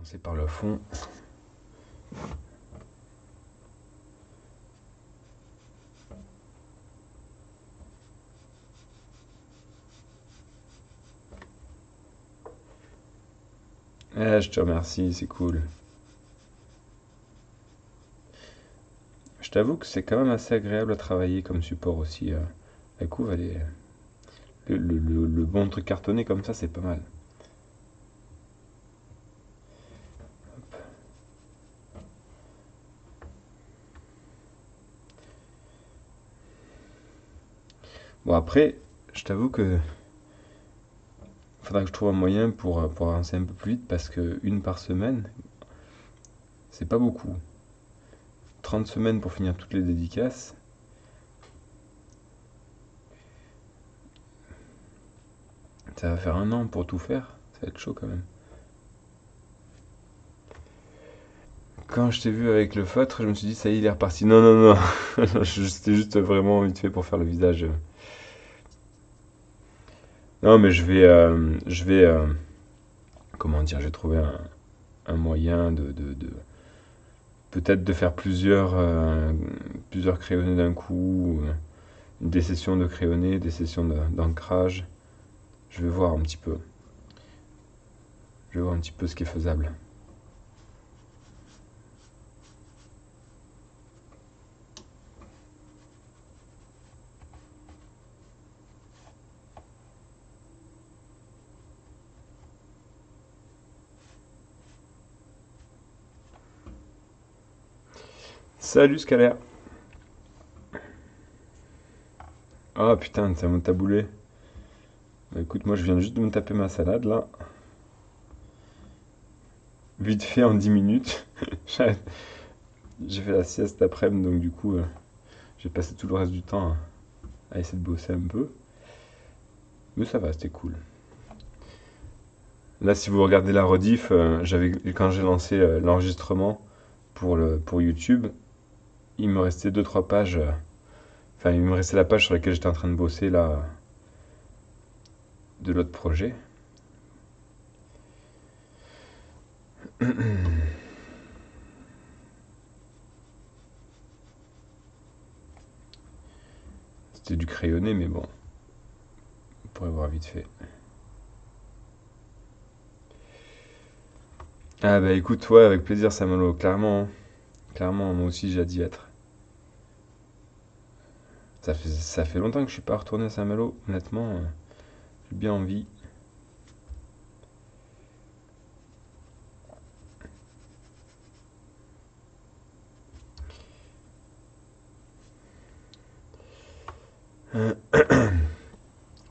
commencer par le fond. Je te remercie, c'est cool. Je t'avoue que c'est quand même assez agréable à travailler comme support aussi. La couve, elle est... le bon truc cartonné comme ça, c'est pas mal. Bon, après, je t'avoue que faudra que je trouve un moyen pour avancer un peu plus vite parce que une par semaine, c'est pas beaucoup. 30 semaines pour finir toutes les dédicaces, ça va faire un an pour tout faire. Ça va être chaud quand même. Quand je t'ai vu avec le feutre, je me suis dit, ça y est, il est reparti. Non, non, non. C'était juste vraiment vite fait pour faire le visage. Non, mais comment dire, j'ai trouvé un moyen peut-être de faire plusieurs crayonnés d'un coup, des sessions de crayonnés, des sessions d'ancrage. Je vais voir un petit peu. Je vais voir un petit peu ce qui est faisable. Salut Scalaire. Ah putain, ça m'a taboulé. Bah, écoute, moi je viens juste de me taper ma salade là. Vite fait en 10 minutes. J'ai fait la sieste après-midi, donc du coup, j'ai passé tout le reste du temps à essayer de bosser un peu. Mais ça va, c'était cool. Là, si vous regardez la rediff, quand j'ai lancé l'enregistrement pour YouTube, il me restait deux trois pages. Enfin, il me restait la page sur laquelle j'étais en train de bosser là, de l'autre projet. C'était du crayonné, mais bon, on pourrait voir vite fait. Ah bah écoute, ouais, avec plaisir, Samuelo, clairement, hein. Clairement, moi aussi j'ai hâte d'y être. Ça fait longtemps que je suis pas retourné à Saint-Malo, honnêtement, j'ai bien envie.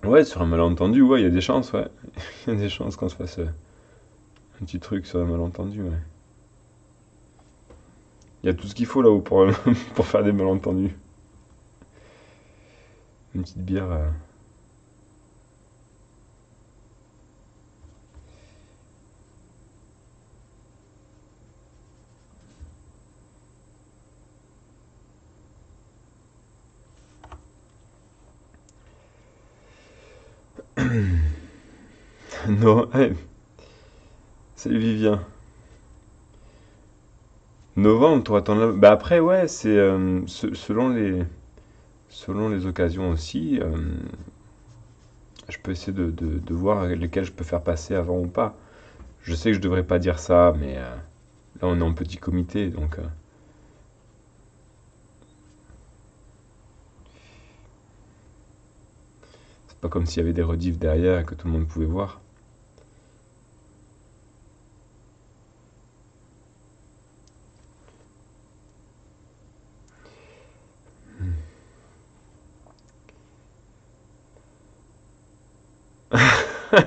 Ouais, sur un malentendu, ouais, il y a des chances, ouais. Il y a des chances qu'on se fasse un petit truc sur un malentendu, ouais. Il y a tout ce qu'il faut là-haut pour, pour faire des malentendus. Une petite bière. Non, hey, salut Vivien. Novembre, toi, t'en as... Bah après, ouais, c'est selon les occasions aussi. Je peux essayer de voir lesquelles je peux faire passer avant ou pas. Je sais que je devrais pas dire ça, mais là on est en petit comité, donc c'est pas comme s'il y avait des rediffs derrière et que tout le monde pouvait voir.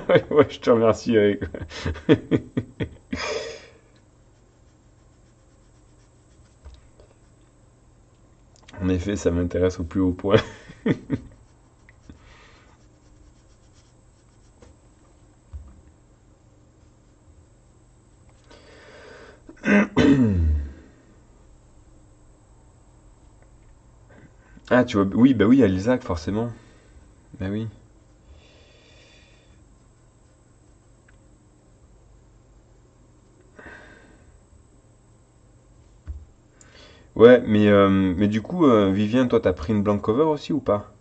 Ouais, ouais, je te remercie, Eric. En effet, ça m'intéresse au plus haut point. Ah, tu vois, oui, bah oui, à l'Isaac, forcément. Bah oui. Ouais, mais du coup, Vivien, toi, t'as pris une blank cover aussi ou pas?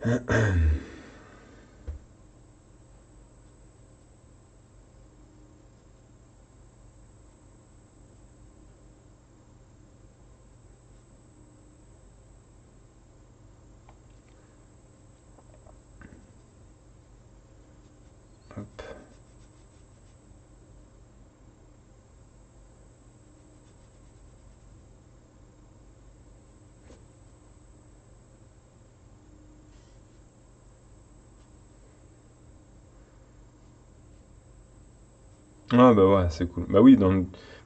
Hop, hop. Ah bah ouais, c'est cool. Bah oui,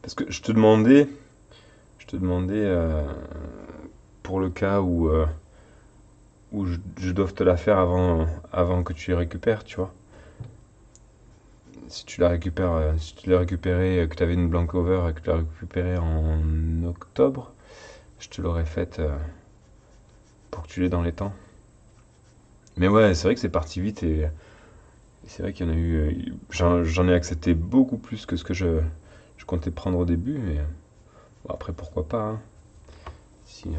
parce que je te demandais pour le cas où je dois te la faire avant que tu les récupères, tu vois. Si tu la récupères, si tu l'as récupéré, que tu avais une blank cover et que tu l'as récupérée en octobre, je te l'aurais faite pour que tu l'aies dans les temps. Mais ouais, c'est vrai que c'est parti vite et c'est vrai qu'il y en a eu. J'en ai accepté beaucoup plus que ce que je comptais prendre au début. Mais bon, après, pourquoi pas, hein. Si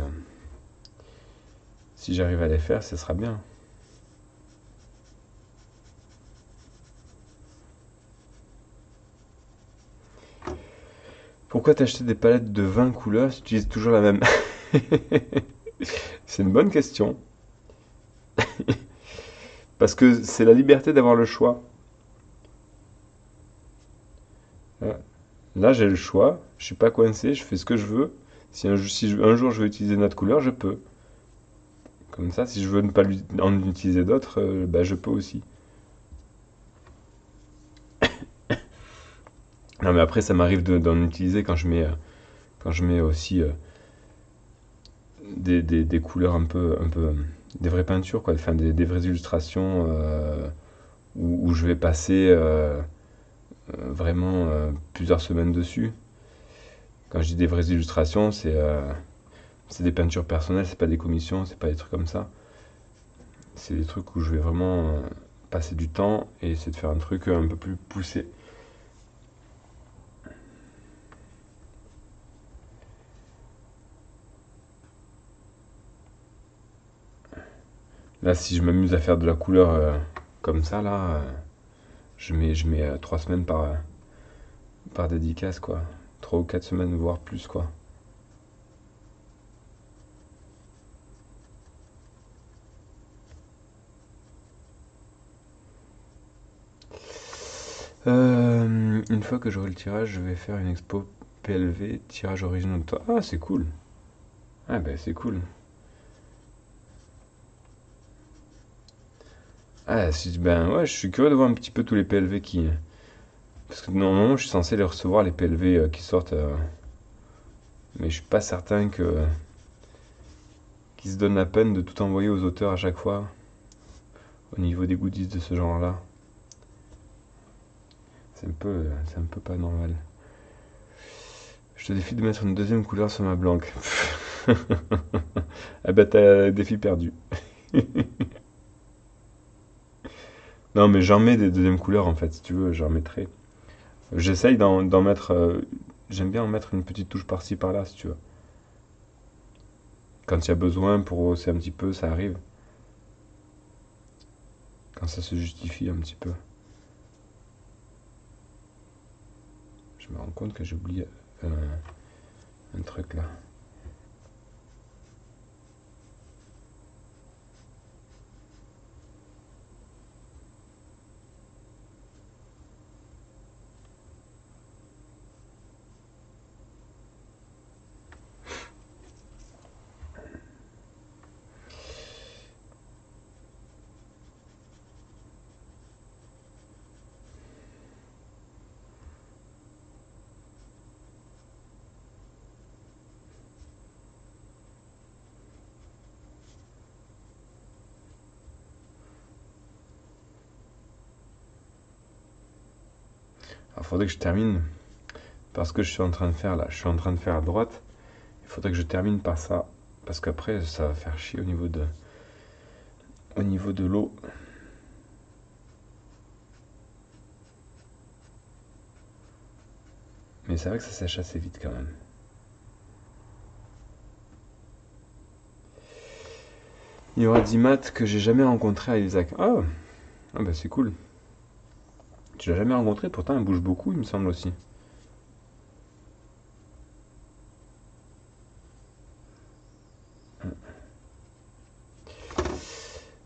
j'arrive à les faire, ce sera bien. Pourquoi t'acheter des palettes de 20 couleurs si tu utilises toujours la même? C'est une bonne question. Parce que c'est la liberté d'avoir le choix. Ouais. Là, j'ai le choix. Je suis pas coincé. Je fais ce que je veux. Si un jour je veux utiliser une autre couleur, je peux. Comme ça, si je veux ne pas en utiliser d'autres, bah, je peux aussi. Non, mais après, ça m'arrive d'en utiliser quand je mets aussi des couleurs des vraies peintures, quoi. Enfin, des vraies illustrations où je vais passer vraiment plusieurs semaines dessus. Quand je dis des vraies illustrations, c'est des peintures personnelles, c'est pas des commissions, c'est pas des trucs comme ça. C'est des trucs où je vais vraiment passer du temps et essayer de faire un truc un peu plus poussé. Là, si je m'amuse à faire de la couleur comme ça, là, je mets 3 semaines par dédicace, quoi. 3 ou 4 semaines, voire plus, quoi. Une fois que j'aurai le tirage, je vais faire une expo PLV, tirage original de toi. Ah, c'est cool. Ah, ben c'est cool. Ah, si, ben ouais, je suis curieux de voir un petit peu tous les PLV qui. Parce que normalement, je suis censé les recevoir, les PLV qui sortent. Mais je suis pas certain qu'ils se donnent la peine de tout envoyer aux auteurs à chaque fois, au niveau des goodies de ce genre-là. C'est un peu pas normal. Je te défie de mettre une deuxième couleur sur ma blanque. Ah bah t'as un défi perdu. Non mais j'en mets des deuxièmes couleurs en fait, si tu veux, j'en mettrai. J'essaye d'en mettre. J'aime bien en mettre une petite touche par-ci par-là, si tu veux. Quand il y a besoin pour hausser un petit peu, ça arrive. quand ça se justifie un petit peu. Je me rends compte que j'ai oublié un truc là. Alors, faudrait que je termine parce que je suis en train de faire là. Je suis en train de faire à droite. Il faudrait que je termine par ça parce qu'après ça va faire chier au niveau de l'eau. Mais c'est vrai que ça sèche assez vite quand même. Il y aura 10 maths que j'ai jamais rencontré à Isaac. Ah bah c'est cool. Tu l'as jamais rencontré, pourtant elle bouge beaucoup, il me semble aussi.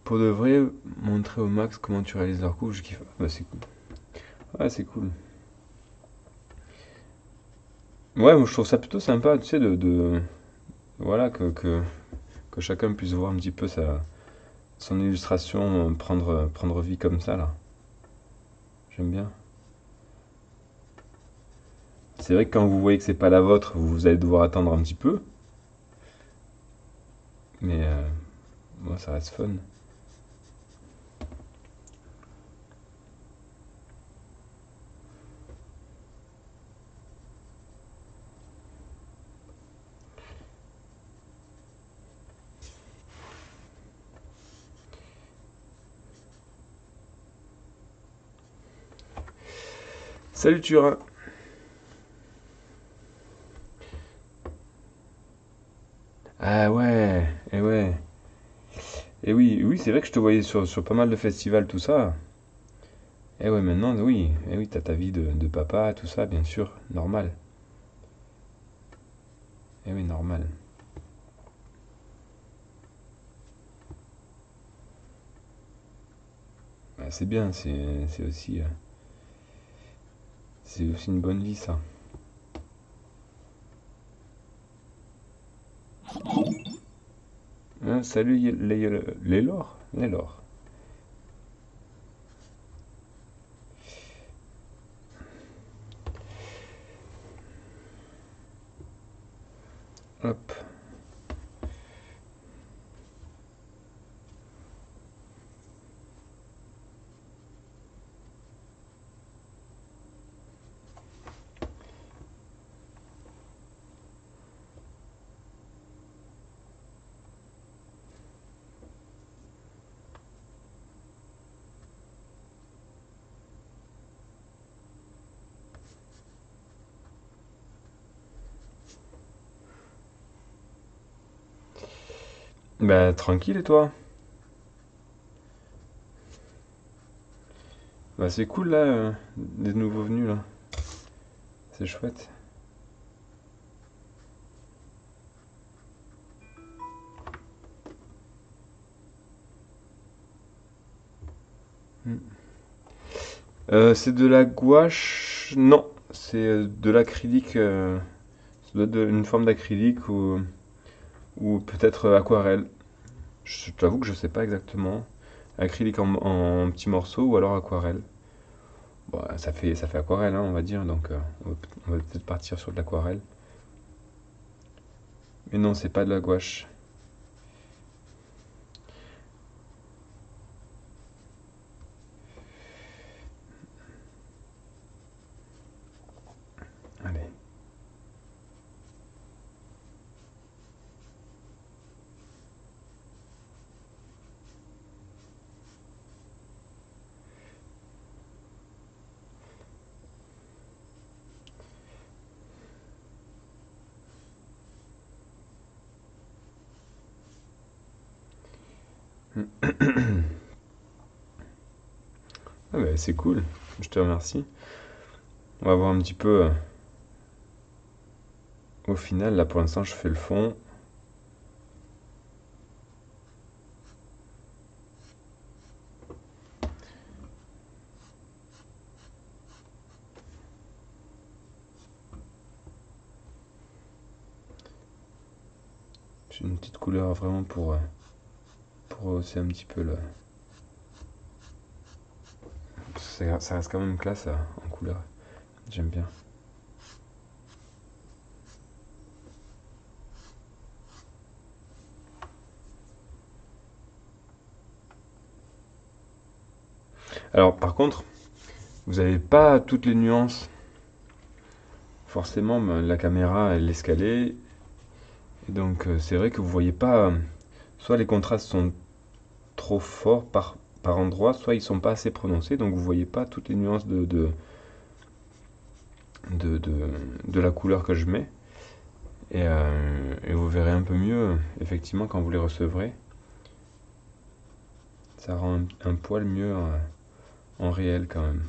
Pour de vrai, montrer au max comment tu réalises leur coupe, je kiffe. Ah bah c'est cool. Ouais, c'est cool. Ouais, moi je trouve ça plutôt sympa, tu sais, voilà, que chacun puisse voir un petit peu son illustration prendre vie comme ça, là. J'aime bien. C'est vrai que quand vous voyez que c'est pas la vôtre, vous allez devoir attendre un petit peu, mais moi ça reste fun. Salut Turin. Ah ouais, et ouais. Et oui, oui, c'est vrai que je te voyais sur pas mal de festivals, tout ça. Et ouais, maintenant, oui, et oui, t'as ta vie de papa, tout ça, bien sûr, normal. Et oui, normal. Bah, c'est bien, c'est aussi une bonne vie, ça. Hein, salut Lélor? Lélor. Hop. Bah, tranquille, et toi? Bah, c'est cool, là, des nouveaux venus, là. C'est chouette. Hmm. C'est de la gouache? Non, c'est de l'acrylique. Ça doit être une forme d'acrylique ou peut-être aquarelle. Je t'avoue que je sais pas exactement. Acrylique en petits morceaux ou alors aquarelle. Bon, ça fait aquarelle, hein, on va dire, donc on va peut-être partir sur de l'aquarelle. Mais non, c'est pas de la gouache. Allez. Ah bah, c'est cool, je te remercie. On va voir un petit peu au final. Là pour l'instant je fais le fond. J'ai une petite couleur vraiment pour rehausser un petit peu le... Ça reste quand même classe en couleur. J'aime bien. Alors par contre, vous n'avez pas toutes les nuances. Forcément, la caméra elle laisse caler. Et donc c'est vrai que vous voyez pas... soit les contrastes sont trop forts par endroit, soit ils sont pas assez prononcés. Donc vous voyez pas toutes les nuances de, de, de la couleur que je mets. Et vous verrez un peu mieux, effectivement, quand vous les recevrez. Ça rend un poil mieux en réel quand même.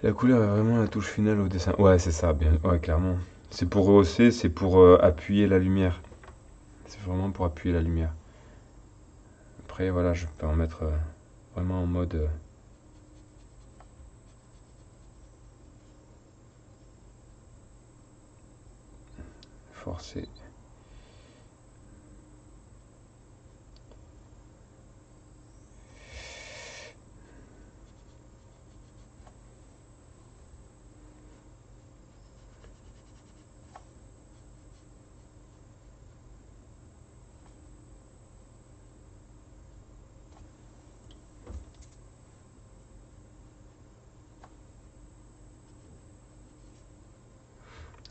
La couleur est vraiment la touche finale au dessin. Ouais, c'est ça, bien. Ouais, clairement. C'est pour rehausser, c'est pour appuyer la lumière. C'est vraiment pour appuyer la lumière. Après, voilà, je peux en mettre vraiment en mode forcé.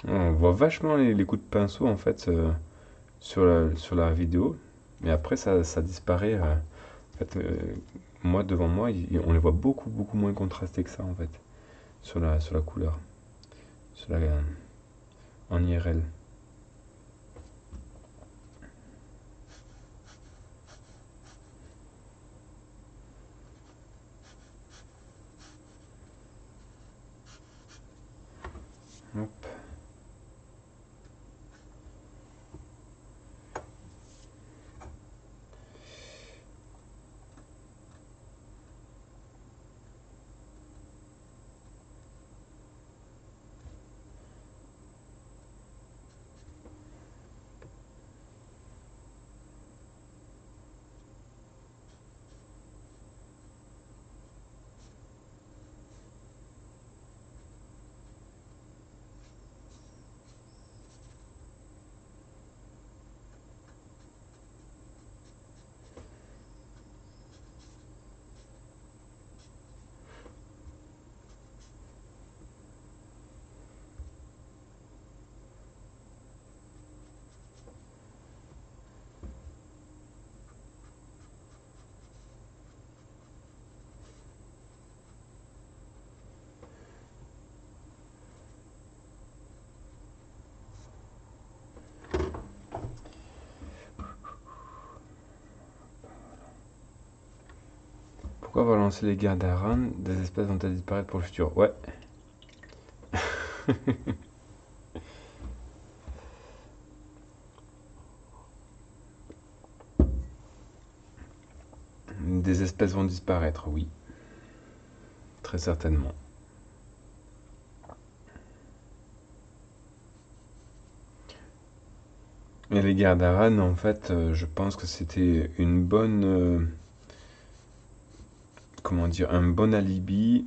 On voit vachement les coups de pinceau en fait sur la vidéo, mais après ça disparaît. En fait, moi devant moi, on les voit beaucoup moins contrastés que ça en fait sur la couleur, sur la, en IRL. Hop. Pourquoi va lancer les guerres d'Aran? Des espèces vont-elles disparaître pour le futur? Ouais. Des espèces vont disparaître, oui. Très certainement. Et les guerres d'Aran, en fait, je pense que c'était une bonne, comment dire, un bon alibi,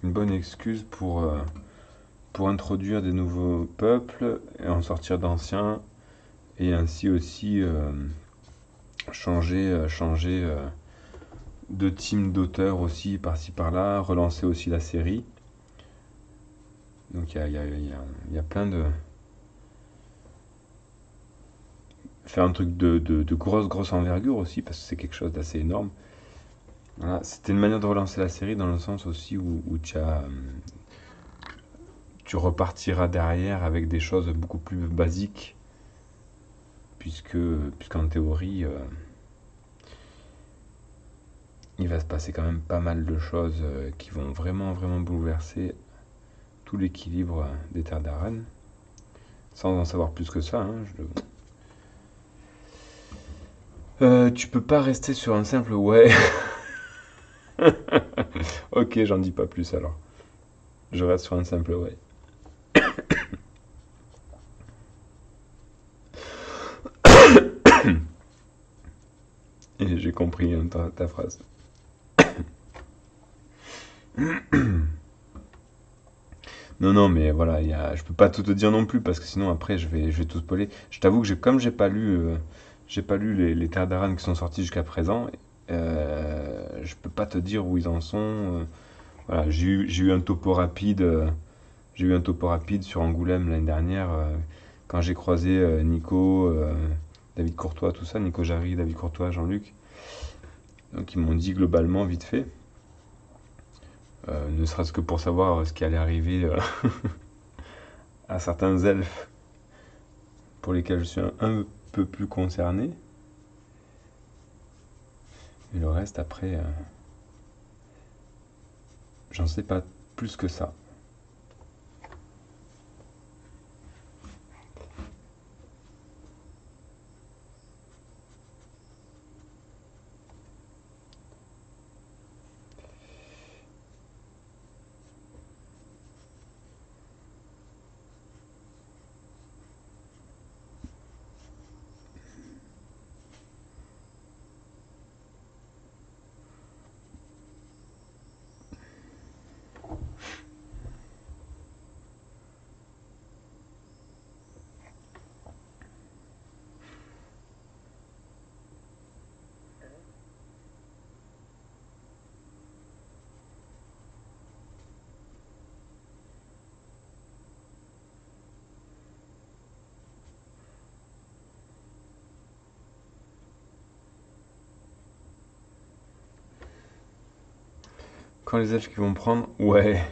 une bonne excuse pour introduire des nouveaux peuples et en sortir d'anciens, et ainsi aussi changer de team d'auteurs aussi par-ci par-là, relancer aussi la série. Donc il y a plein de... Faire un truc de grosse envergure aussi, parce que c'est quelque chose d'assez énorme. Voilà, c'était une manière de relancer la série dans le sens aussi où tu repartiras derrière avec des choses beaucoup plus basiques, puisqu'en théorie, il va se passer quand même pas mal de choses qui vont vraiment, vraiment bouleverser tout l'équilibre des terres d'Aran, sans en savoir plus que ça. Hein, tu peux pas rester sur un simple ouais. Ok, j'en dis pas plus alors. Je reste sur un simple ouais. Et j'ai compris hein, ta phrase. Non, non, mais voilà, je peux pas tout te dire non plus parce que sinon après je vais tout spoiler. Je t'avoue que comme j'ai pas lu les Terres d'Aran qui sont sortis jusqu'à présent, je peux pas te dire où ils en sont. Voilà, j'ai eu un topo rapide, j'ai eu un topo rapide sur Angoulême l'année dernière quand j'ai croisé Nico, David Courtois, tout ça, Nico Jarry, David Courtois, Jean-Luc. Donc ils m'ont dit globalement vite fait, ne serait-ce que pour savoir ce qui allait arriver à certains elfes pour lesquels je suis un peu plus concerné. Et le reste, après, j'en sais pas plus que ça. Quand les elfes qui vont prendre, ouais.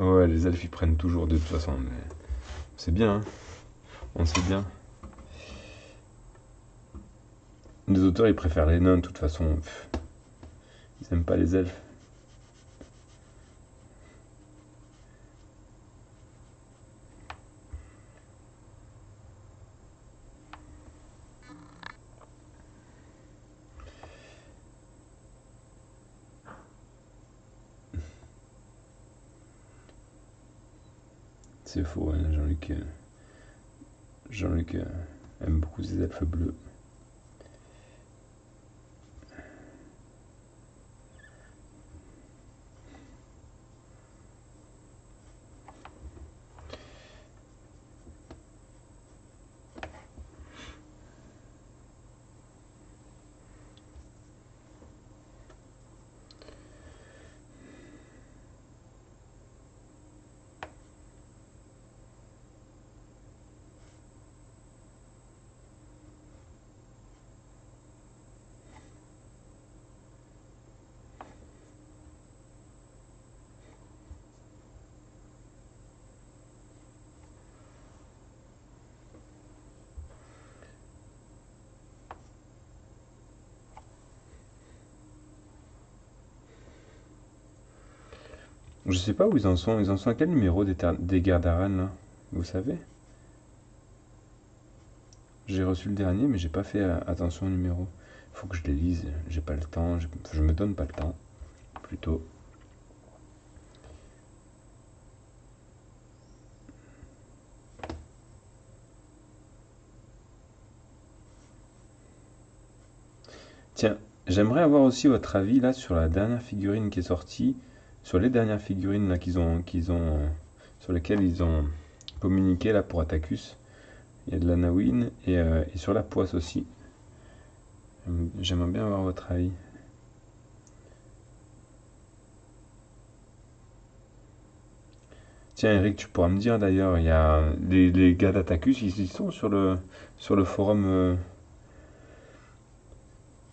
Ouais, les elfes ils prennent toujours de toute façon. Mais c'est bien, hein. On sait bien. Les auteurs ils préfèrent les nains de toute façon. Pff, ils aiment pas les elfes. C'est faux, hein. Jean-Luc aime beaucoup ces elfes bleus. Je sais pas où ils en sont. Ils en sont à quel numéro des guerres d'Aran là? Vous savez? J'ai reçu le dernier, mais j'ai pas fait attention au numéro. Faut que je les lise. J'ai pas le temps. Je me donne pas le temps. Plutôt. Tiens, j'aimerais avoir aussi votre avis là sur la dernière figurine qui est sortie, sur les dernières figurines là sur lesquelles ils ont communiqué là pour Atacus. Il y a de la Nawin et sur la poisse aussi. J'aimerais bien avoir votre avis. Tiens Eric, tu pourras me dire d'ailleurs, il y a les gars d'Atacus, ils y sont sur le forum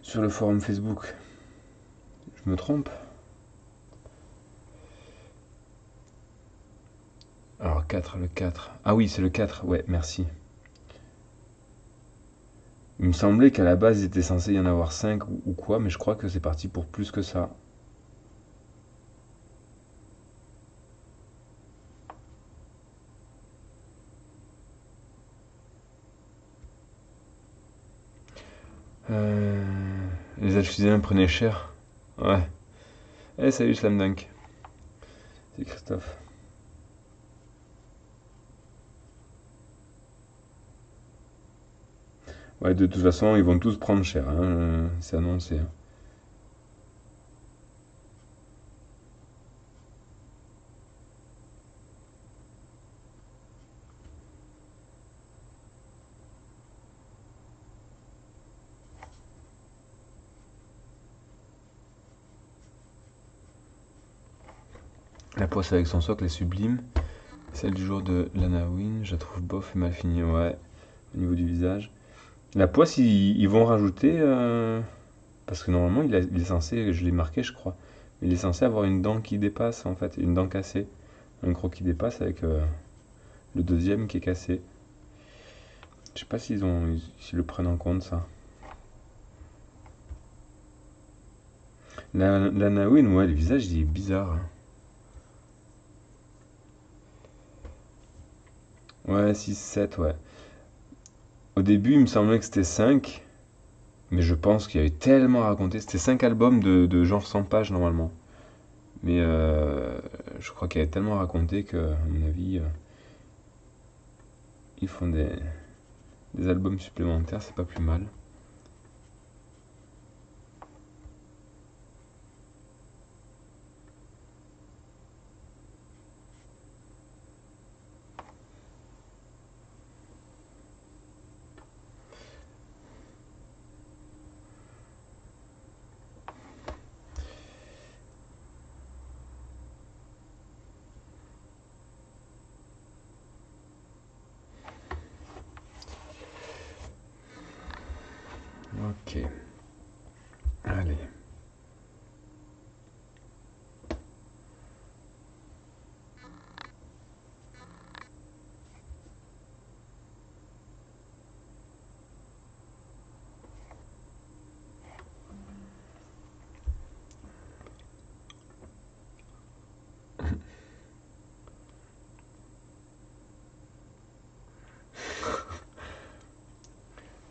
sur le forum Facebook. Je me trompe? Alors 4, le 4. Ah oui, c'est le 4. Ouais, merci. Il me semblait qu'à la base, il était censé y en avoir 5 ou quoi, mais je crois que c'est parti pour plus que ça. Euh, Les Alphisiens prenaient cher. Ouais. Eh, salut Slam Dunk. C'est Christophe. Ouais, de toute façon, ils vont tous prendre cher, hein, c'est annoncé, hein. La poisse avec son socle est sublime. Celle du jour de Lana Wynne, je la trouve bof et mal finie, ouais, au niveau du visage. La poisse, ils vont rajouter, parce que normalement, il est censé, je l'ai marqué, je crois, il est censé avoir une dent qui dépasse, en fait, une dent cassée. Un croc qui dépasse avec le deuxième qui est cassé. Je sais pas s'ils le prennent en compte, ça. Lana Wynne, ouais, le visage, il est bizarre, hein. Ouais, 6 7 ouais. Au début, il me semblait que c'était 5, mais je pense qu'il y avait tellement à raconter. C'était 5 albums de genre 100 pages normalement. Mais je crois qu'il y avait tellement à raconter que, à mon avis, ils font des albums supplémentaires, c'est pas plus mal. Ok, allez.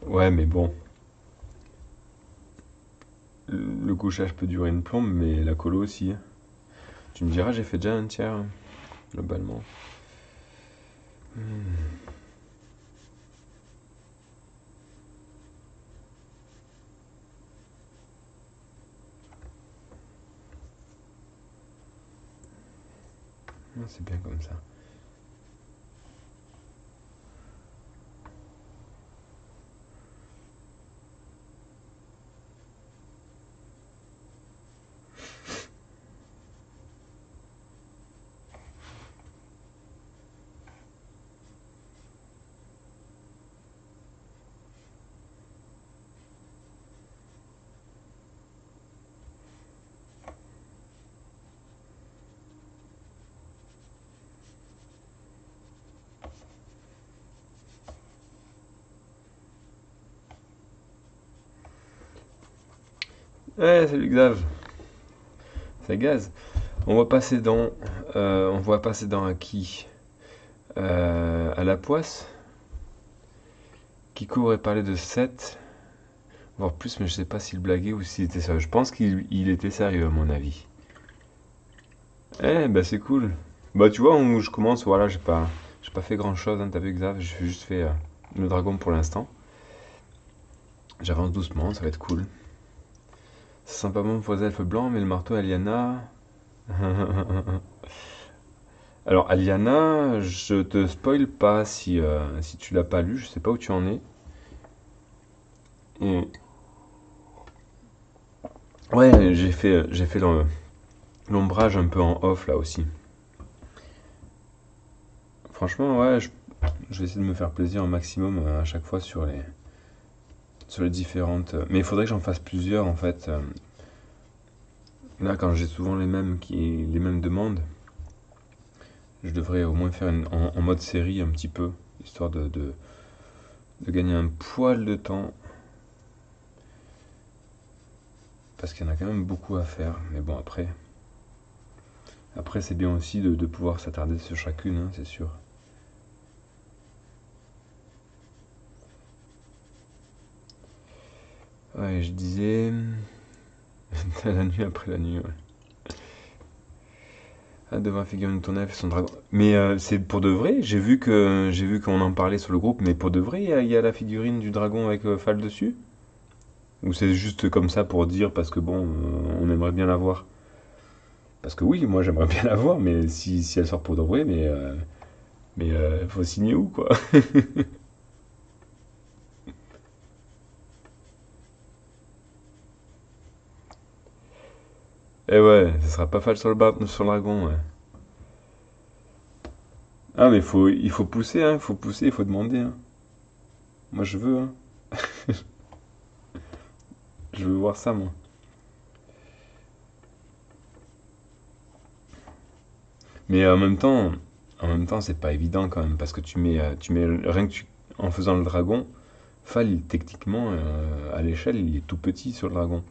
Ouais, mais bon, le couchage peut durer une plombe, mais la colo aussi, hein. Tu me diras, j'ai fait déjà un tiers, hein, globalement. Ah, c'est bien comme ça. Ouais, salut Xav, ça gaz. On va passer dans à qui? À la poisse, qui aurait parlé de 7 voire plus, mais je sais pas s'il blaguait ou s'il était sérieux. Je pense qu'il était sérieux à mon avis. Eh, bah c'est cool. Bah tu vois, où je commence, voilà, j'ai pas fait grand chose, hein, t'as vu Xav, j'ai juste fait le dragon pour l'instant. J'avance doucement, ça va être cool. Ça sent pas bon pour les elfes blancs, mais le marteau Aliana. Alors Aliana, je te spoil pas si tu l'as pas lu, je sais pas où tu en es. Et ouais, j'ai fait l'ombrage un peu en off là aussi. Franchement, ouais, je vais essayer de me faire plaisir au maximum à chaque fois sur les différentes. Mais il faudrait que j'en fasse plusieurs en fait. Là, quand j'ai souvent les mêmes demandes, je devrais au moins faire en mode série un petit peu, histoire de gagner un poil de temps. parce qu'il y en a quand même beaucoup à faire. Mais bon, après c'est bien aussi de pouvoir s'attarder sur chacune, hein, c'est sûr. Ouais, je disais la nuit après la nuit. Ouais. Ah, devant la figurine de ton elfe et son dragon. Mais c'est pour de vrai. J'ai vu qu'on en parlait sur le groupe, mais pour de vrai, il y a la figurine du dragon avec Fall dessus? Ou c'est juste comme ça pour dire parce que bon, on aimerait bien la voir? Parce que oui, moi j'aimerais bien la voir, mais si elle sort pour de vrai, mais faut signer où quoi? Eh ouais, ça sera pas Fall sur le dragon. Ouais. Ah mais il faut pousser, hein, il faut pousser, il faut demander. Hein. Moi je veux, hein. Je veux voir ça moi. Mais en même temps, c'est pas évident quand même, parce que tu mets rien que en faisant le dragon, Fall, techniquement, à l'échelle, il est tout petit sur le dragon.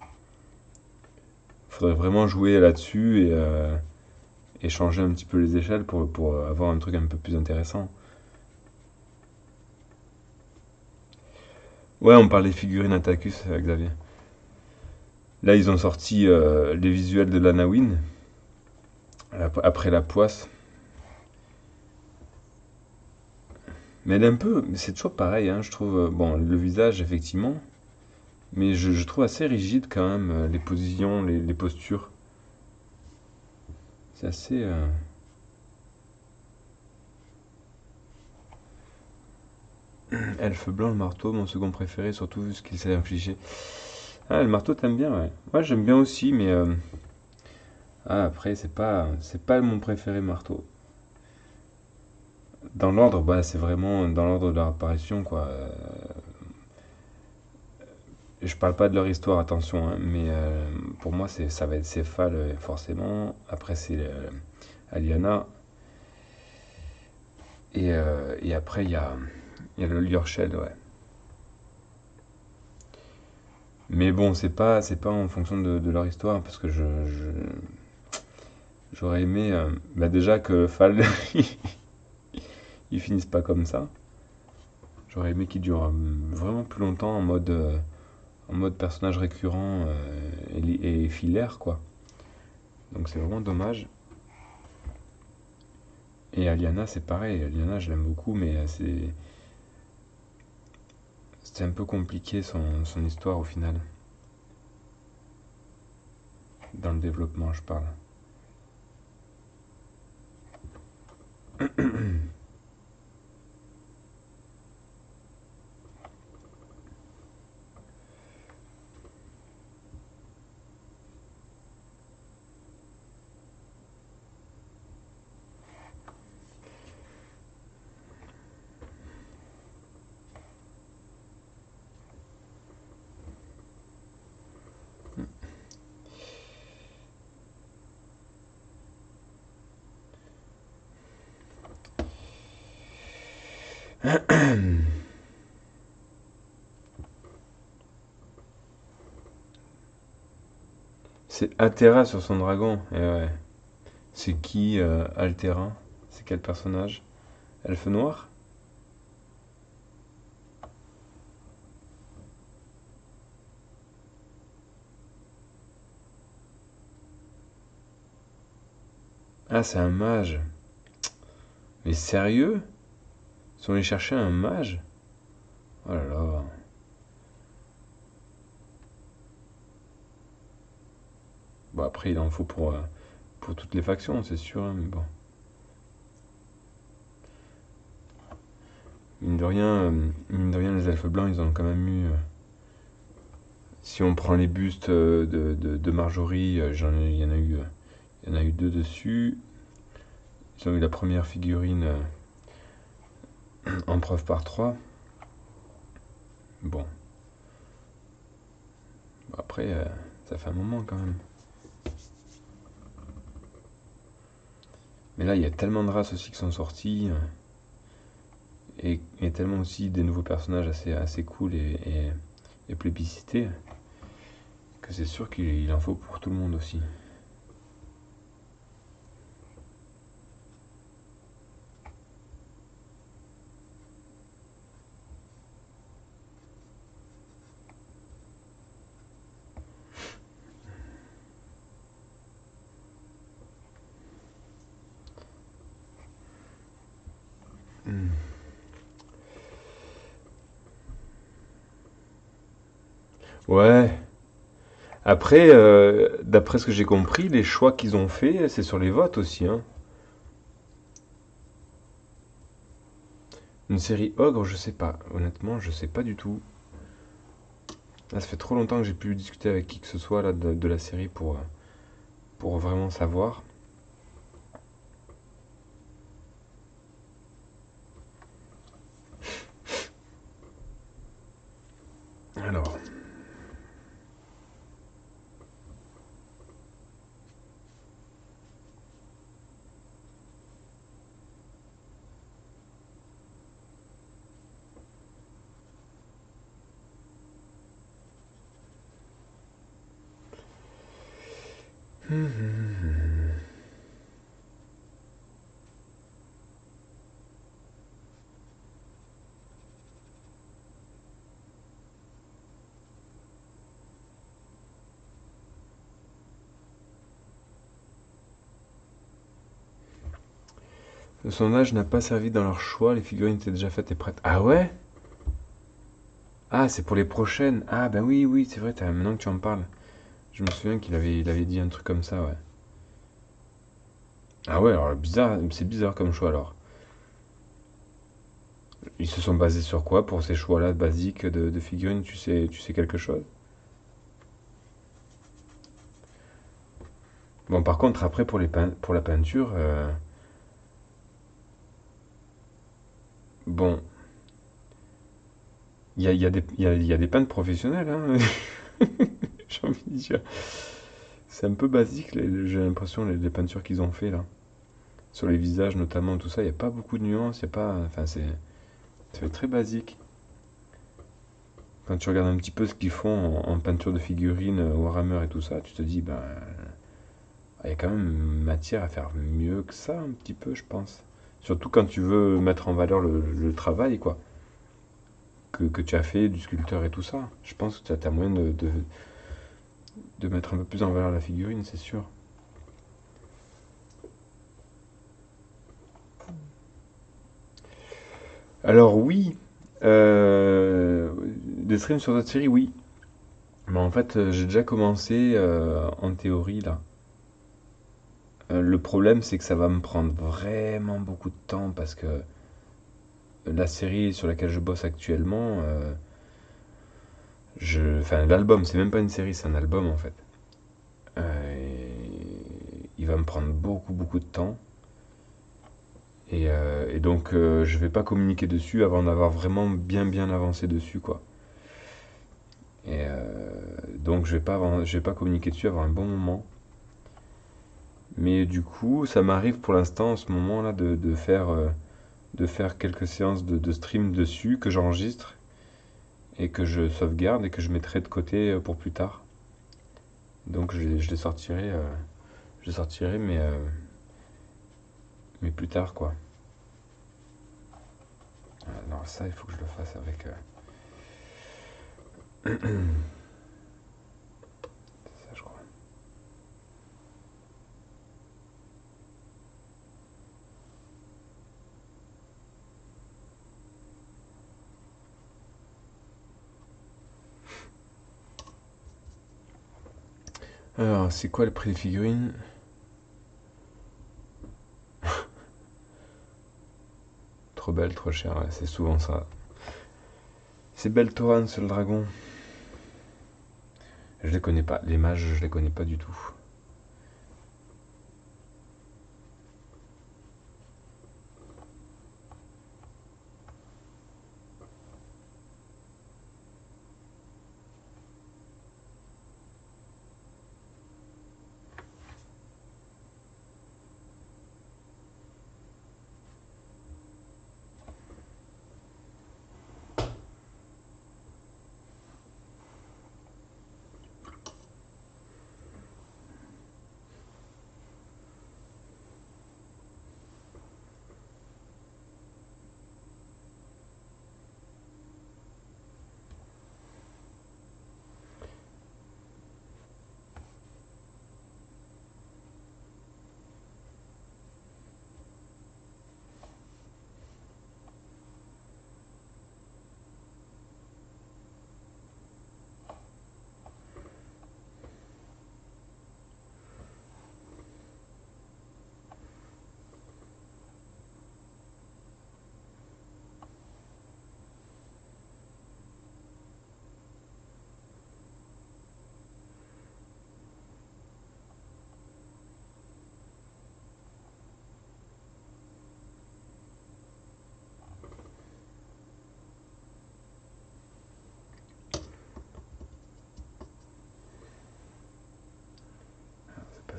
Faudrait vraiment jouer là-dessus et changer un petit peu les échelles pour avoir un truc un peu plus intéressant. Ouais, on parle des figurines Atacus, Xavier. Là, ils ont sorti les visuels de l'Anawin, après la poisse. Mais elle est un peu, c'est toujours pareil, hein, je trouve. Bon, le visage, effectivement, mais je trouve assez rigide quand même, les positions, les postures. C'est assez. Elfe blanc, le marteau, mon second préféré, surtout vu ce qu'il s'est infligé. Ah, le marteau, t'aimes bien, ouais. Moi, j'aime bien aussi, mais après, c'est pas mon préféré marteau. Dans l'ordre, bah, c'est vraiment dans l'ordre de leur apparition, quoi. Je parle pas de leur histoire, attention, hein, mais pour moi, ça va être Céphale, forcément. Après, c'est Aliana. Et après, il y a le Liorsheld, ouais. Mais bon, c'est pas en fonction de leur histoire, parce que j'aurais aimé, bah déjà que Fall, ils finissent pas comme ça. J'aurais aimé qu'ils durent vraiment plus longtemps en mode personnage récurrent et filaire, quoi. Donc c'est vraiment dommage. Et Aliana, c'est pareil. Aliana, je l'aime beaucoup, mais c'est un peu compliqué son histoire au final. Dans le développement, je parle. C'est Altera sur son dragon. Et ouais. C'est qui Altera? C'est quel personnage? Elfe noir? Ah, c'est un mage. Mais sérieux? Ils sont allés chercher un mage? Oh là là. Bon, après, il en faut pour toutes les factions, c'est sûr, hein, mais bon. Mine de rien, les elfes blancs, ils ont quand même eu. Si on prend les bustes de Marjorie, il y en a eu deux dessus. Ils ont eu la première figurine en preuve par 3. Bon, après, ça fait un moment quand même. Mais là, il y a tellement de races aussi qui sont sorties, et tellement aussi des nouveaux personnages assez cool et plébiscités, que c'est sûr qu'il en faut pour tout le monde aussi. Hmm. Ouais. Après, d'après ce que j'ai compris, les choix qu'ils ont fait, c'est sur les votes aussi, hein. Une série Ogre, je sais pas. Honnêtement, je sais pas du tout. Là, ça fait trop longtemps que j'ai pu discuter avec qui que ce soit là, de la série pour vraiment savoir. Alors. Le sondage n'a pas servi dans leur choix, les figurines étaient déjà faites et prêtes. Ah ouais? Ah, c'est pour les prochaines. Ah, ben oui, oui, c'est vrai, maintenant que tu en parles. Je me souviens qu'il avait dit un truc comme ça, ouais. Ah ouais, alors bizarre, c'est bizarre comme choix alors. Ils se sont basés sur quoi pour ces choix-là basiques de figurines, tu sais quelque chose? Bon, par contre, après, pour la peinture, bon, il y a des peintres professionnels, hein, j'ai envie de dire. C'est un peu basique, j'ai l'impression, les peintures qu'ils ont fait là. Sur les visages notamment, tout ça, il n'y a pas beaucoup de nuances, il y a pas. Enfin, c'est très basique. Quand tu regardes un petit peu ce qu'ils font en peinture de figurines, Warhammer et tout ça, tu te dis, ben, il y a quand même matière à faire mieux que ça, un petit peu, je pense. Surtout quand tu veux mettre en valeur le travail, quoi, que tu as fait, du sculpteur et tout ça. Je pense que tu as moyen de mettre un peu plus en valeur la figurine, c'est sûr. Alors oui, des streams sur d'autres séries, oui. Mais en fait, j'ai déjà commencé en théorie là. Le problème, c'est que ça va me prendre vraiment beaucoup de temps parce que la série sur laquelle je bosse actuellement, enfin l'album, c'est même pas une série, c'est un album en fait. Il va me prendre beaucoup beaucoup de temps et donc je vais pas communiquer dessus avant d'avoir vraiment bien bien avancé dessus quoi. Donc je vais pas communiquer dessus avant un bon moment. Mais du coup, ça m'arrive pour l'instant en ce moment là de faire quelques séances de stream dessus que j'enregistre et que je sauvegarde et que je mettrai de côté pour plus tard. Donc je les sortirai mais plus tard quoi. Alors ça, il faut que je le fasse avec. Ça, je crois. Alors, c'est quoi le prix des figurines? Trop belle, trop cher, ouais, c'est souvent ça. C'est Beltoran, c'est le dragon. Je les connais pas. Les mages, je les connais pas du tout.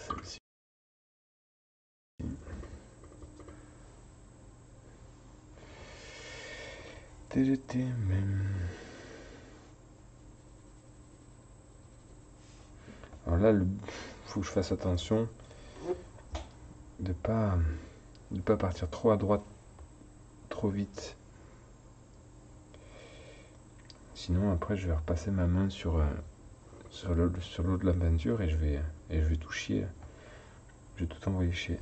celle-ci. TGT même. Alors là, faut que je fasse attention de pas partir trop à droite, trop vite. Sinon, après, je vais repasser ma main sur l'eau de la peinture et je vais tout chier. Je vais tout envoyer chier.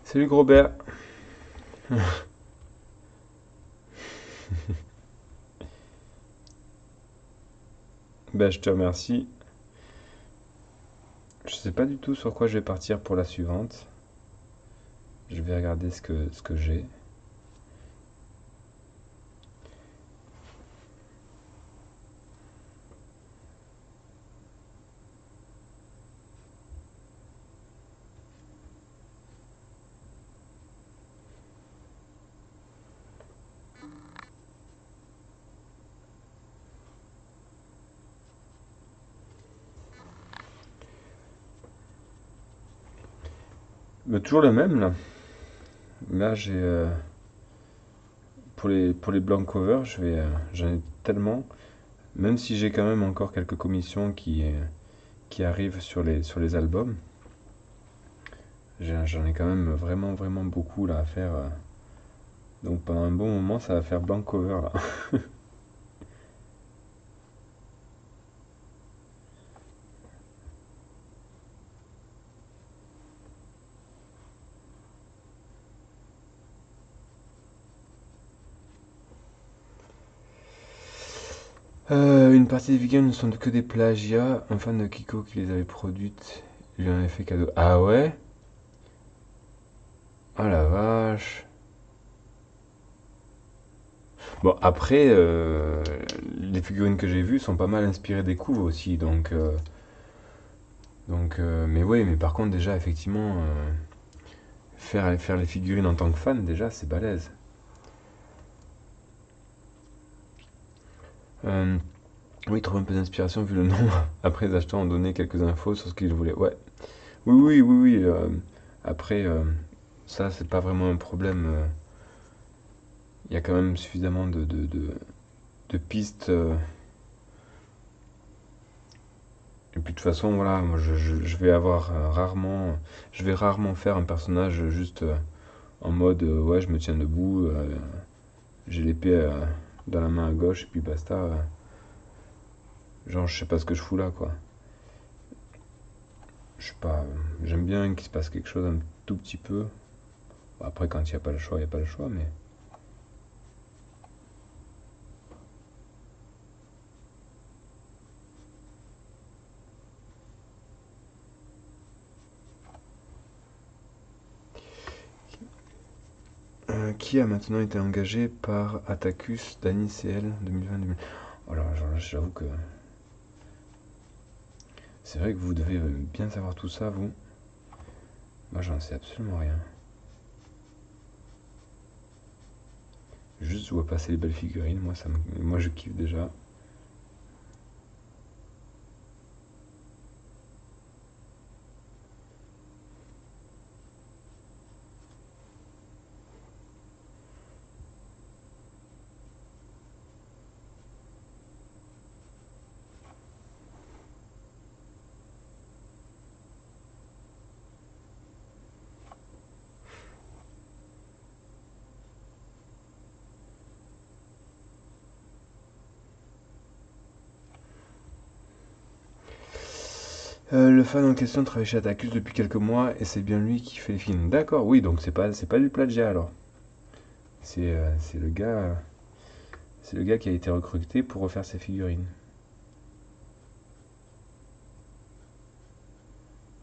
Salut Grobert. Ben, je te remercie. Je sais pas du tout sur quoi je vais partir pour la suivante. Je vais regarder ce que j'ai. Mais toujours le même là. Là, j'ai pour les blank covers, j'en ai tellement. Même si j'ai quand même encore quelques commissions qui arrivent sur les albums, j'en ai quand même vraiment vraiment beaucoup là à faire. Donc pendant un bon moment, ça va faire blank cover là. Une partie des figurines ne sont que des plagiats. Un fan de Kiko qui les avait produites lui en avait fait cadeau. Ah ouais? Oh la vache. Bon, après, les figurines que j'ai vues sont pas mal inspirées des couves aussi, mais oui, mais par contre, déjà, effectivement, faire les figurines en tant que fan, déjà, c'est balèze. Euh, oui, trouver un peu d'inspiration vu le nom. Après, les acheteurs ont donné quelques infos sur ce qu'ils voulaient. Ouais, oui, oui, oui, oui. Après, ça, c'est pas vraiment un problème. Il y a quand même suffisamment de pistes. Et puis de toute façon, voilà, moi je vais avoir rarement, je vais rarement faire un personnage juste en mode ouais, je me tiens debout, j'ai l'épée dans la main à gauche et puis basta. Genre, je sais pas ce que je fous là, quoi. Je sais pas, j'aime bien qu'il se passe quelque chose un tout petit peu. Après, quand il n'y a pas le choix, il n'y a pas le choix, mais. Qui a maintenant été engagé par Atacus, Dany CL 2020-2000. Alors, j'avoue que c'est vrai que vous devez bien savoir tout ça, vous. Moi, j'en sais absolument rien. Juste, je vois passer les belles figurines, moi je kiffe déjà. Le fan en question travaille chez Atticus depuis quelques mois et c'est bien lui qui fait les films. D'accord, oui, donc c'est pas du plagiat alors. C'est le gars qui a été recruté pour refaire ses figurines.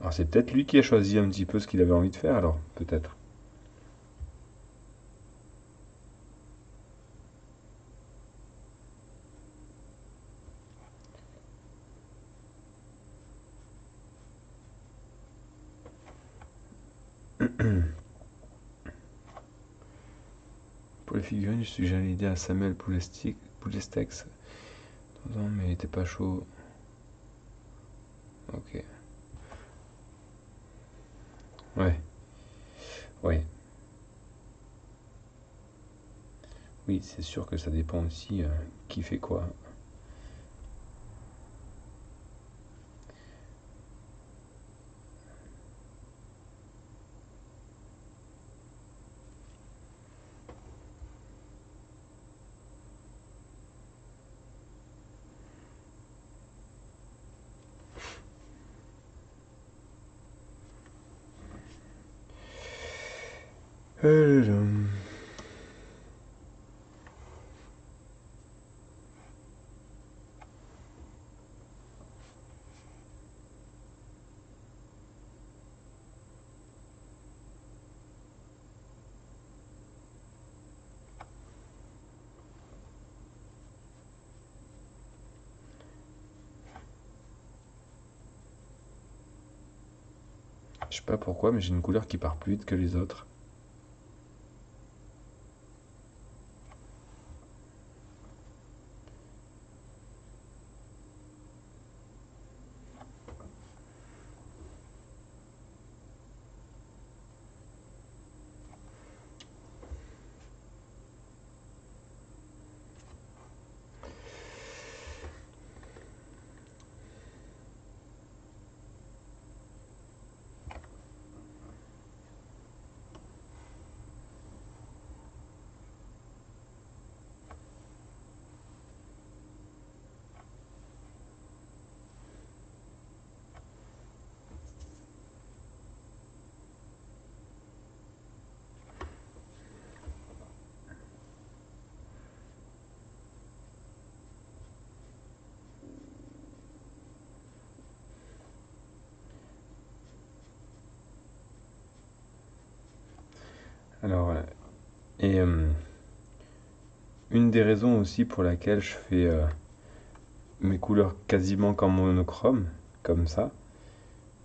Alors c'est peut-être lui qui a choisi un petit peu ce qu'il avait envie de faire alors, peut-être. Pour les figurines, je suggère l'idée à Samuel Poulestex. Non, mais il était pas chaud. Ok. Ouais, ouais. Oui, c'est sûr que ça dépend aussi qui fait quoi. Euh, Je sais pas pourquoi, mais j'ai une couleur qui part plus vite que les autres. Alors, et une des raisons aussi pour laquelle je fais mes couleurs quasiment qu'en monochrome, comme ça,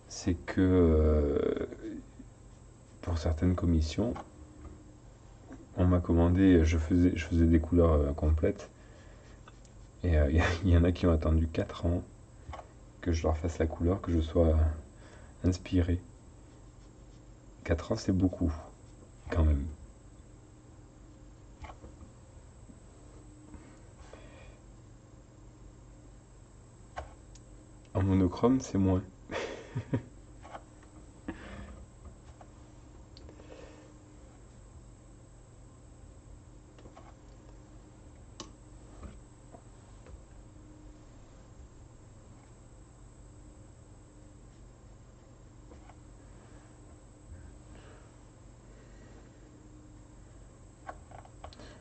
c'est que pour certaines commissions, on m'a commandé, je faisais des couleurs complètes, et il y en a qui ont attendu 4 ans que je leur fasse la couleur, que je sois inspiré. 4 ans, c'est beaucoup, quand même. En monochrome, c'est moins.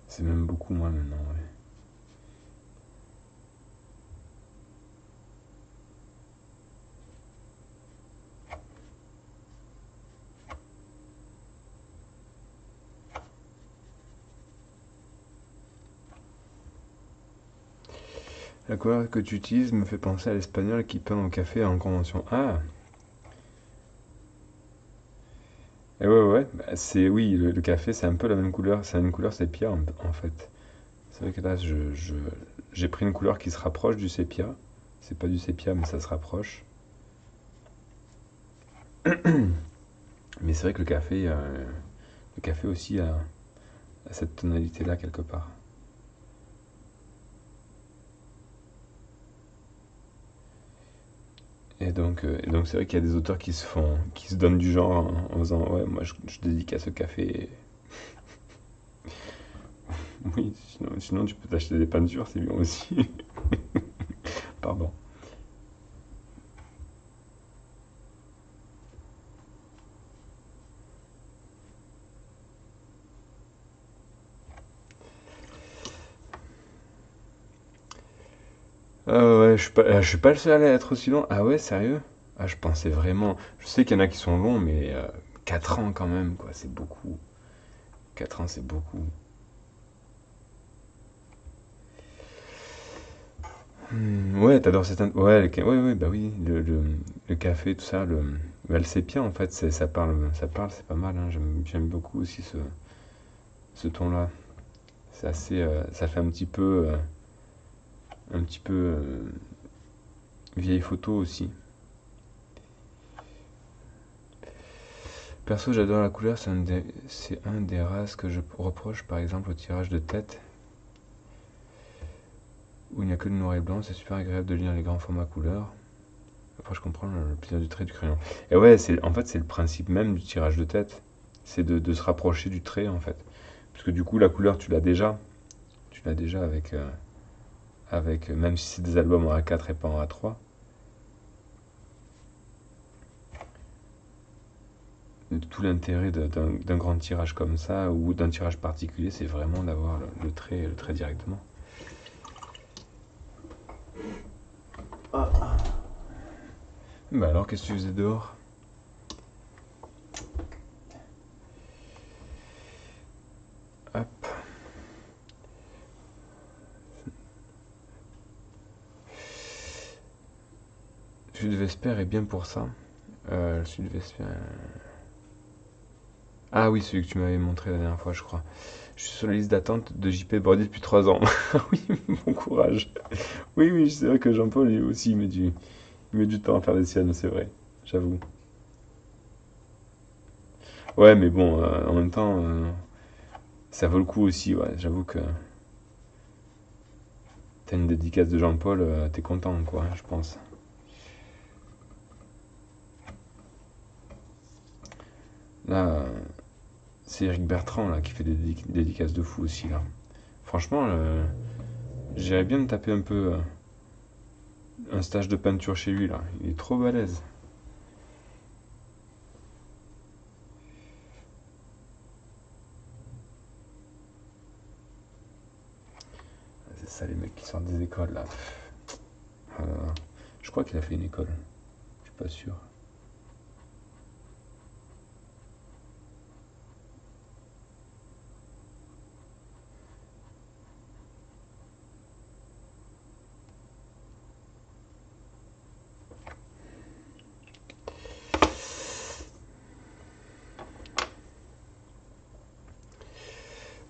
C'est même beaucoup moins maintenant, ouais. La couleur que tu utilises me fait penser à l'espagnol qui peint au café en convention. Ah, et ouais, ouais, bah, c'est oui, le café, c'est un peu la même couleur, c'est une couleur sépia en fait. C'est vrai que là, j'ai pris une couleur qui se rapproche du sépia. C'est pas du sépia, mais ça se rapproche. Mais c'est vrai que le café aussi a cette tonalité-là quelque part. Et donc c'est vrai qu'il y a des auteurs qui se donnent du genre en faisant, ouais, moi je dédicace ce café. Oui, sinon tu peux t'acheter des peintures, c'est bien aussi. Pardon. Ah ouais, je suis pas le seul à être aussi long. Ah ouais, sérieux? Ah, je pensais vraiment. Je sais qu'il y en a qui sont longs, mais 4 ans quand même, quoi, c'est beaucoup. 4 ans, c'est beaucoup. Ouais, t'adores cette... Ouais, ouais, ouais, bah oui, le café, tout ça, bah, le sépia, en fait, ça parle, c'est pas mal, hein. J'aime beaucoup aussi ce ton-là. C'est assez... ça fait un petit peu vieille photo aussi. Perso, j'adore la couleur, c'est un des races que je reproche, par exemple, au tirage de tête, où il n'y a que le noir et blanc, c'est super agréable de lire les grands formats couleurs. Après, je comprends le plaisir du trait du crayon. Et ouais, en fait, c'est le principe même du tirage de tête. C'est de se rapprocher du trait, en fait. Parce que du coup, la couleur, tu l'as déjà. Tu l'as déjà même si c'est des albums en A4 et pas en A3. Tout l'intérêt d'un grand tirage comme ça, ou d'un tirage particulier, c'est vraiment d'avoir le trait directement. Bah alors, qu'est-ce que tu faisais dehors? Hop. Le Sud Vesper est bien pour ça. Le Sud Vesper. Ah oui, celui que tu m'avais montré la dernière fois, je crois. Je suis sur la liste d'attente de JP Bordy depuis 3 ans. Oui, bon courage. Oui, oui, c'est vrai que Jean-Paul, lui aussi, il met du temps à faire les siennes, c'est vrai. J'avoue. Ouais, mais bon, en même temps, ça vaut le coup aussi, ouais. J'avoue que t'as une dédicace de Jean-Paul, t'es content, quoi, je pense. Là, c'est Eric Bertrand, là, qui fait des dédicaces de fou aussi, là. Franchement, j'irais bien me taper un peu un stage de peinture chez lui, là. Il est trop balèze. C'est ça, les mecs qui sortent des écoles, là. Je crois qu'il a fait une école. Je suis pas sûr.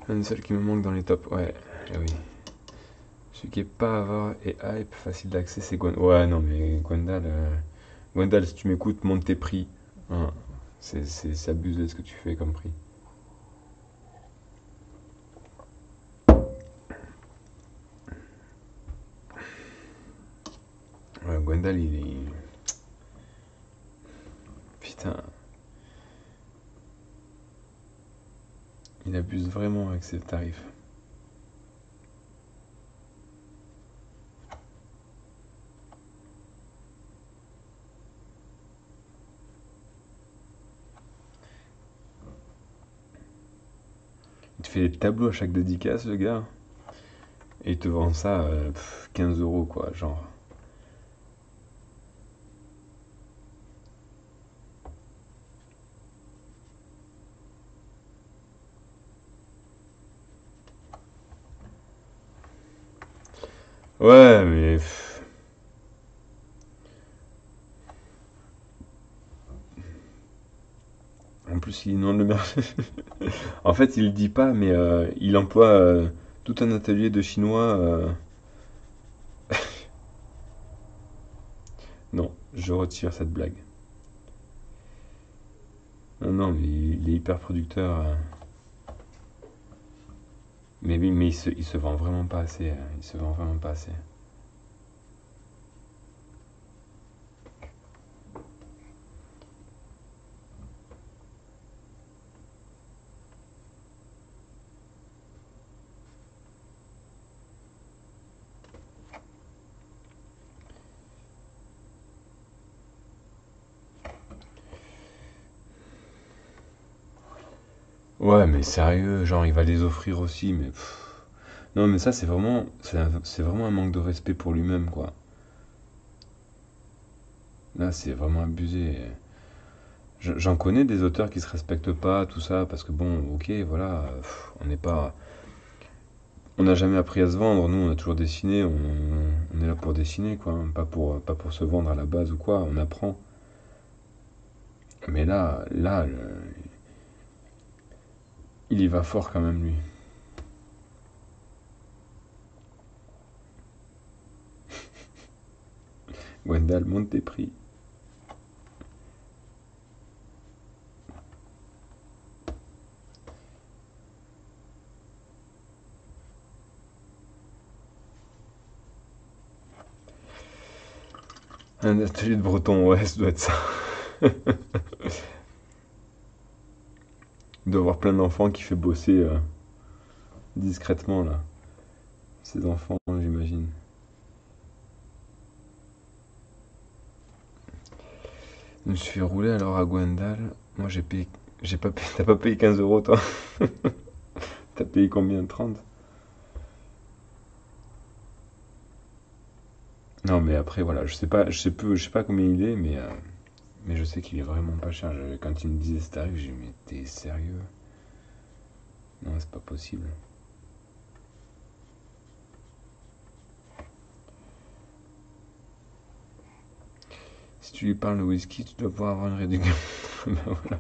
Un seul qui me manque dans les tops, ouais. Eh oui. Celui qui est pas avare et hype, facile d'accès, c'est Gwendal. Ouais, non, mais Gwendal, Gwendal, si tu m'écoutes, monte tes prix. Hein. C'est abusé ce que tu fais comme prix. Ouais, Gwendal, il est. Putain, il abuse vraiment avec ses tarifs. Il te fait des tableaux à chaque dédicace, le gars. Et il te vend ça 15 euros, quoi, genre. Ouais, mais. En plus, il inonde le marché. En fait, il le dit pas, mais il emploie tout un atelier de chinois. Non, je retire cette blague. Non, non, mais il est hyper producteur. Mais oui, mais il se vend vraiment pas assez. Il se vend vraiment pas assez. Ouais, mais sérieux, genre, il va les offrir aussi, mais. Non, mais ça, c'est vraiment un manque de respect pour lui-même, quoi. Là, c'est vraiment abusé. J'en connais des auteurs qui se respectent pas, tout ça, parce que bon, ok, voilà, on n'est pas, on n'a jamais appris à se vendre. Nous, on a toujours dessiné, on est là pour dessiner, quoi, hein, pas pour se vendre à la base ou quoi. On apprend. Mais là, il y va fort quand même, lui. Wendell, monte tes prix. Un atelier de breton, ouais, ça doit être ça. Il doit avoir plein d'enfants qui fait bosser discrètement, là. Ces enfants, j'imagine. Je me suis fait rouler alors à Gwendal. Moi, j'ai payé. J'ai pas payé. T'as pas payé 15 euros, toi? T'as payé combien? 30? Non, mais après, voilà, je sais pas combien il est, mais je sais qu'il est vraiment pas cher. Quand il me disait ce tarif, j'ai dit, mais t'es sérieux? Non, c'est pas possible. Si tu lui parles de whisky, tu dois pouvoir avoir une réduction. Ben voilà.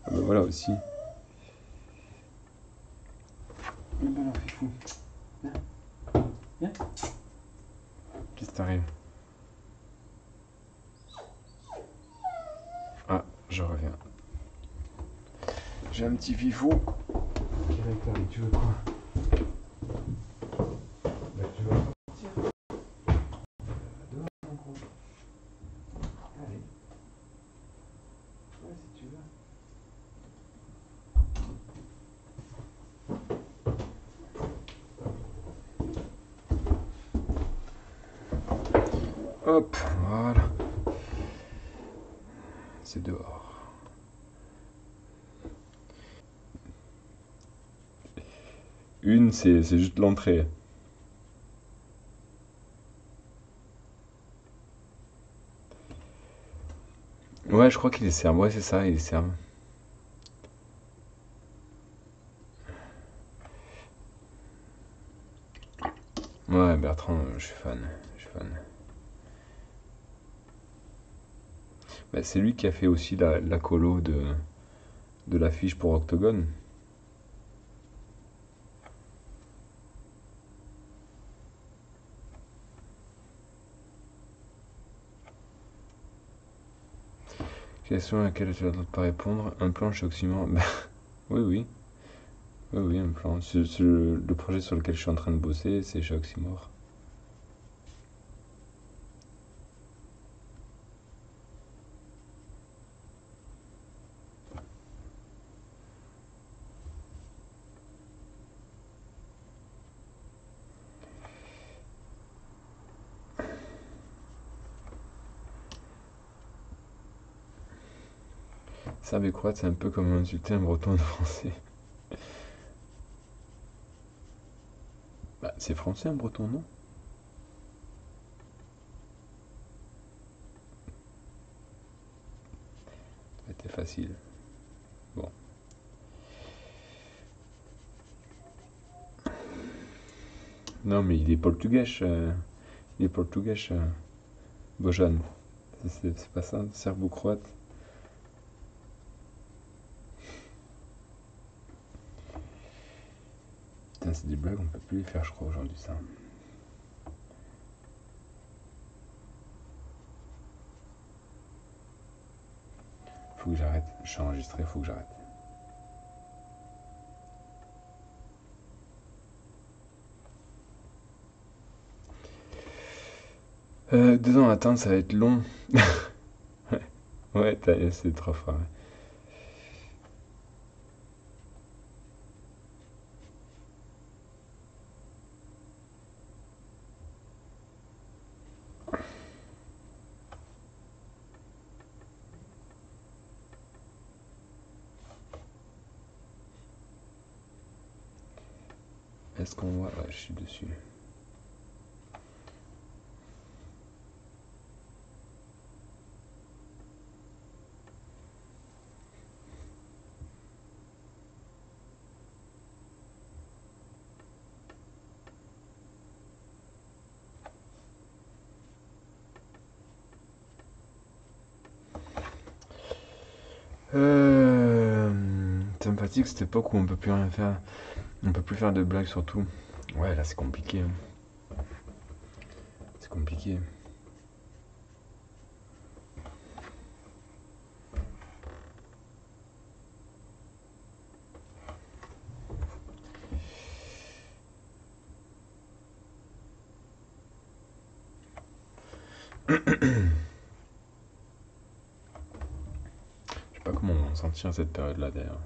Ah ben voilà aussi. Eh ben alors, fifou. Viens. Viens. Qu'est-ce qui t'arrive? Ah, je reviens. J'ai un petit fifou. Qui réclame, tu veux quoi? Bah, tu veux sortir? Dehors, mon gros. Allez. Ouais, si tu veux. Hop, voilà. C'est dehors. Une, c'est juste l'entrée. Ouais, je crois qu'il est serbe. Ouais, c'est ça, il est serbe. Ouais, Bertrand, je suis fan. Je suis fan. Bah, c'est lui qui a fait aussi la colo de l'affiche pour Octogone. Question à laquelle tu ne pas répondre. Un plan chez Oxymore. Bah, oui, oui. Oui, oui, un plan. Le projet sur lequel je suis en train de bosser, c'est chez Oxymore. Ça avec quoi? C'est un peu comme insulter un breton de français. Bah, c'est français un breton, non? C'était facile. Bon. Non, mais il est portugais. Il est portugais, Bojan. C'est pas ça, serbo-croate. Putain, c'est des blagues, on peut plus les faire, je crois, aujourd'hui, ça. Faut que j'arrête. Je suis enregistré, faut que j'arrête. Deux ans à attendre, ça va être long. Ouais, c'est trop fort. Ouais. Est-ce qu'on voit? Ouais, je suis dessus. Ça me fatigue cette époque où on peut plus rien faire. On peut plus faire de blagues surtout. Ouais, là c'est compliqué, hein. C'est compliqué. Je sais pas comment on va sentir à cette période-là d'ailleurs.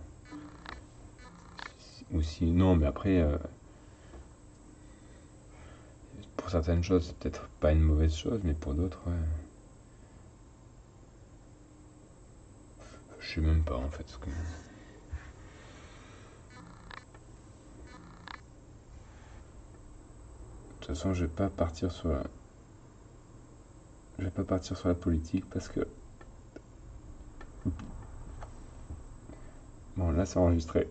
Ou si. Non, mais après, pour certaines choses, c'est peut-être pas une mauvaise chose, mais pour d'autres, ouais. Je sais même pas en fait ce que. De toute façon, je vais pas partir sur la politique parce que. Bon, là c'est enregistré.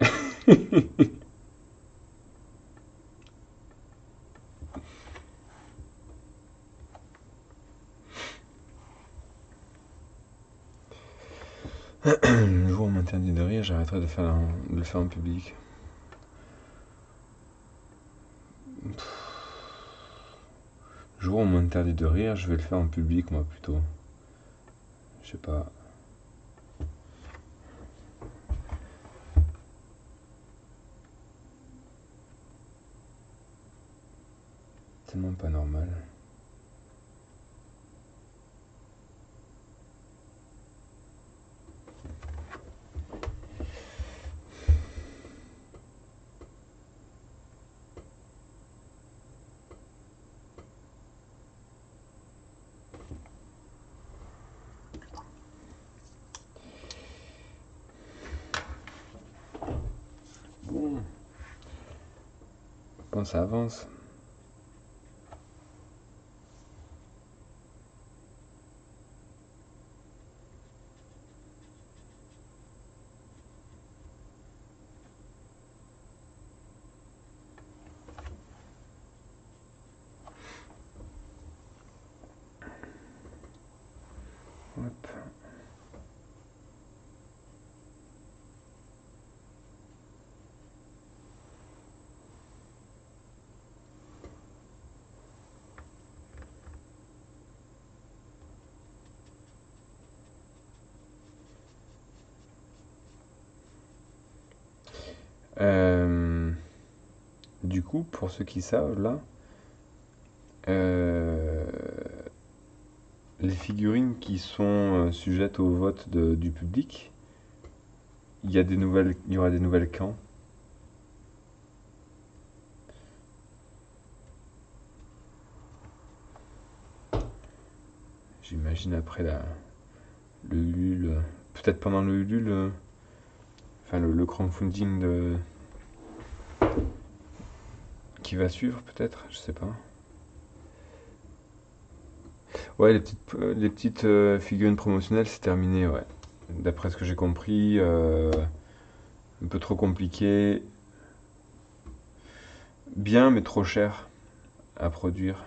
Le jour où on m'interdit de rire, j'arrêterai de le faire en public. Le jour où on m'interdit de rire, je vais le faire en public, moi plutôt. Je sais pas. Tellement pas normal. Bon, bon ça avance. Hop. Euh, du coup, pour ceux qui savent, là, euh, les figurines qui sont sujettes au vote du public, il y aura des nouvelles quand? J'imagine après le Ulule, peut-être pendant le Ulule, enfin le crowdfunding qui va suivre, peut-être, je sais pas. Ouais, les petites figurines promotionnelles, c'est terminé, ouais. D'après ce que j'ai compris, un peu trop compliqué, bien mais trop cher à produire.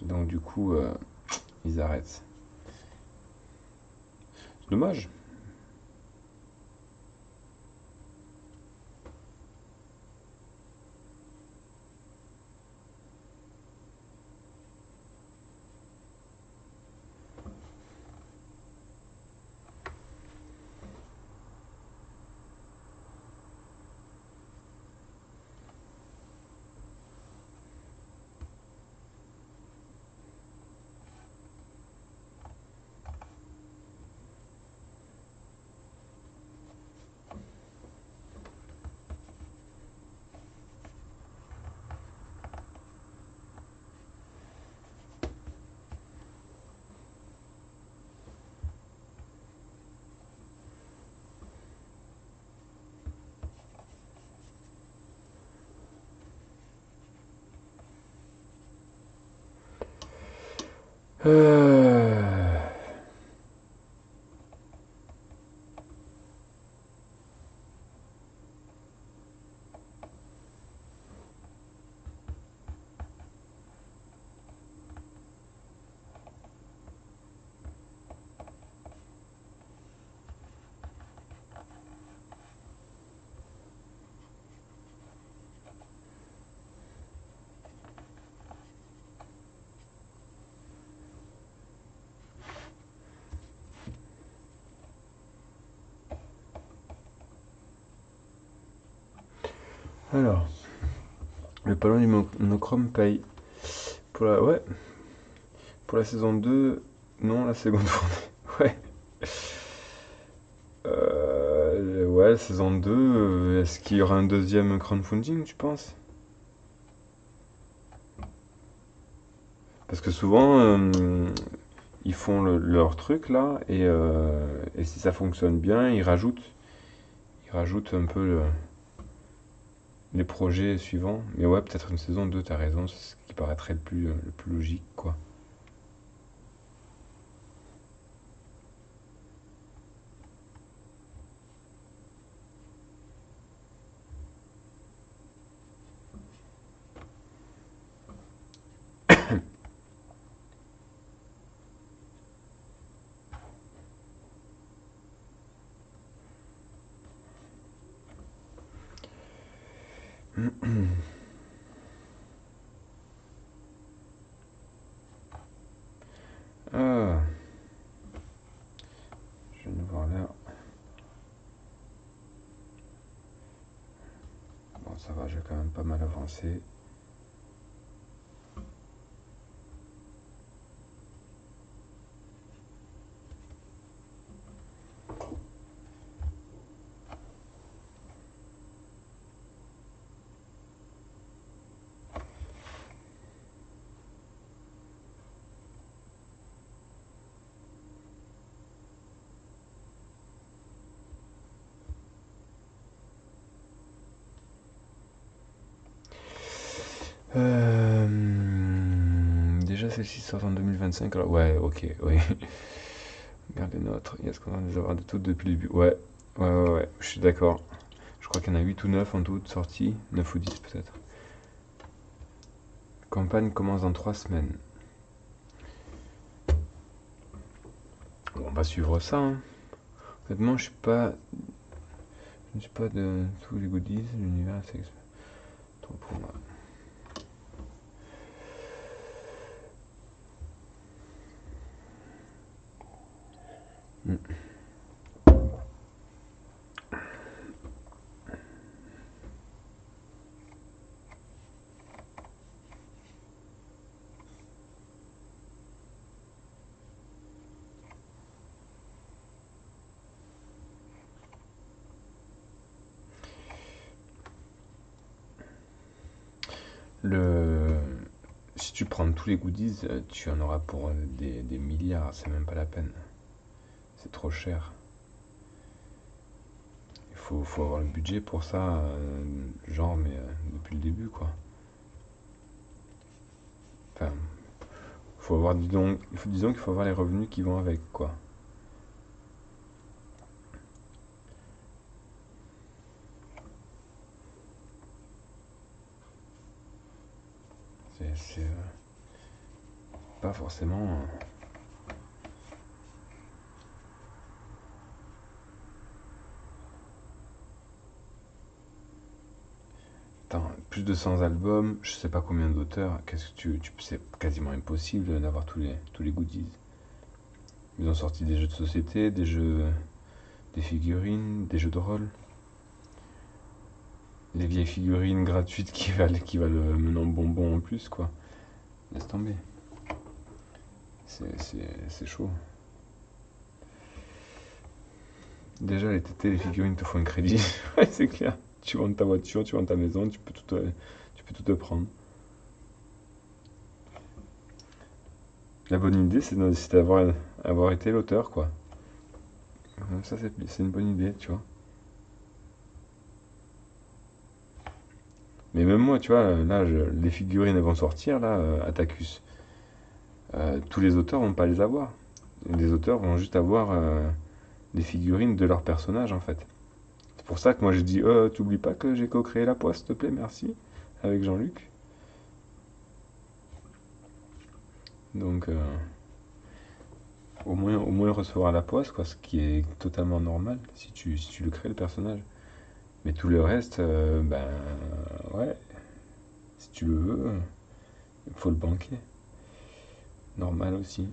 Donc du coup, ils arrêtent. C'est dommage. Euh, alors, le Palon du Monochrome paye ouais, pour la saison 2, non, la seconde journée. Ouais. Ouais, saison 2, est-ce qu'il y aura un deuxième crowdfunding, tu penses? Parce que souvent, ils font leur truc là, et si ça fonctionne bien, ils rajoutent un peu les projets suivants. Mais ouais, peut-être une saison 2, t'as raison, c'est ce qui paraîtrait le plus logique, quoi. Ah, je viens de voir là. Bon, ça va, j'ai quand même pas mal avancé. Déjà, celle-ci sort en 2025, alors ouais, ok, oui. Regardez notre, il y a ce qu'on va les avoir de toutes depuis le début. Ouais, ouais, ouais, ouais, je suis d'accord. Je crois qu'il y en a 8 ou 9 en tout sorties, 9 ou 10 peut-être. Campagne commence dans 3 semaines. Bon, on va suivre ça, hein. Honnêtement, je ne suis pas de tous les goodies, l'univers c'est trop pour moi. Mm. Le... Si tu prends tous les goodies, tu en auras pour des milliards, c'est même pas la peine. C'est trop cher. Il faut avoir le budget pour ça, genre, mais depuis le début, quoi. Enfin, disons qu'il faut avoir les revenus qui vont avec, quoi. C'est pas forcément. Attends, plus de 100 albums, je sais pas combien d'auteurs. Qu'est-ce que c'est quasiment impossible d'avoir tous les goodies. Ils ont sorti des jeux de société, des figurines, des jeux de rôle. Les vieilles figurines gratuites qui valent maintenant bonbon en plus, quoi. Laisse tomber. C'est chaud. Déjà, les TT, les figurines te font un crédit. Ouais, c'est clair. Tu vends ta voiture, tu vends ta maison, tu peux tout te prendre. La bonne idée, c'est d'avoir été l'auteur, quoi. Ça, c'est une bonne idée, tu vois. Mais même moi, tu vois, là, les figurines elles vont sortir, là, Atacus. tous les auteurs vont pas les avoir. Les auteurs vont juste avoir des figurines de leurs personnages en fait. C'est pour ça que moi j'ai dit t'oublies pas que j'ai co-créé la poisse, s'il te plaît, merci, avec Jean-Luc. Donc au moins il recevra la poisse, quoi, ce qui est totalement normal si tu le crées le personnage. Mais tout le reste, ben ouais, si tu le veux, il faut le banquer. Normal aussi.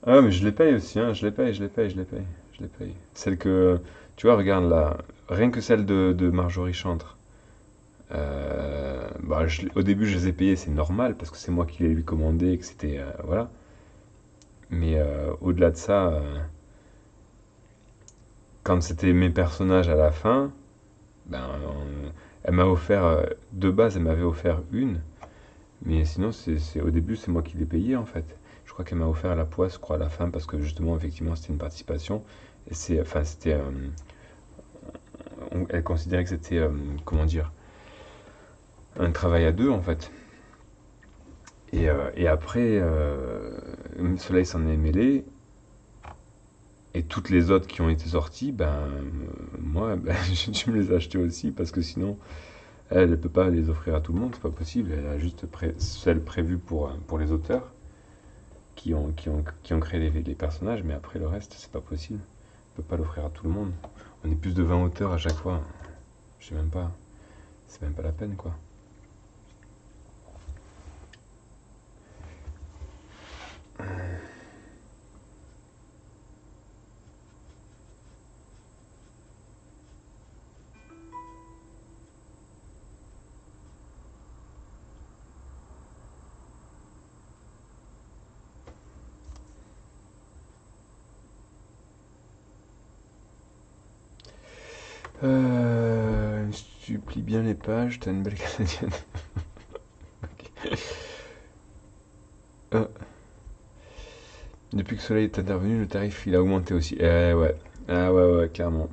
Ah, mais je les paye aussi, hein, je les paye, je les paye, je les paye, je les paye. Celle que, tu vois, regarde là, rien que celle de Marjorie Chantre. Bah, au début, je les ai payées, c'est normal, parce que c'est moi qui les lui commandé, et que c'était, voilà. Mais au-delà de ça, quand c'était mes personnages à la fin, ben, elle m'a offert, de base, elle m'avait offert une, mais sinon, au début, c'est moi qui l'ai payé, en fait. Je crois qu'elle m'a offert la poisse, je crois, à la fin, parce que justement, effectivement, c'était une participation. Et enfin, elle considérait que c'était, comment dire, un travail à deux, en fait. Et après, Soleil s'en est mêlé, et toutes les autres qui ont été sorties, ben, moi, ben, je me les ai achetées aussi, parce que sinon, elle ne peut pas les offrir à tout le monde, c'est pas possible. Elle a juste celles prévues pour les auteurs qui ont créé les personnages, mais après le reste, c'est pas possible. On peut pas l'offrir à tout le monde. On est plus de 20 auteurs à chaque fois. Je sais même pas. C'est même pas la peine, quoi. Si tu plies bien les pages, t'as une belle canadienne. Ok. Euh, Depuis que Soleil est intervenu, le tarif il a augmenté aussi. Eh ouais. Ah ouais, ouais, clairement.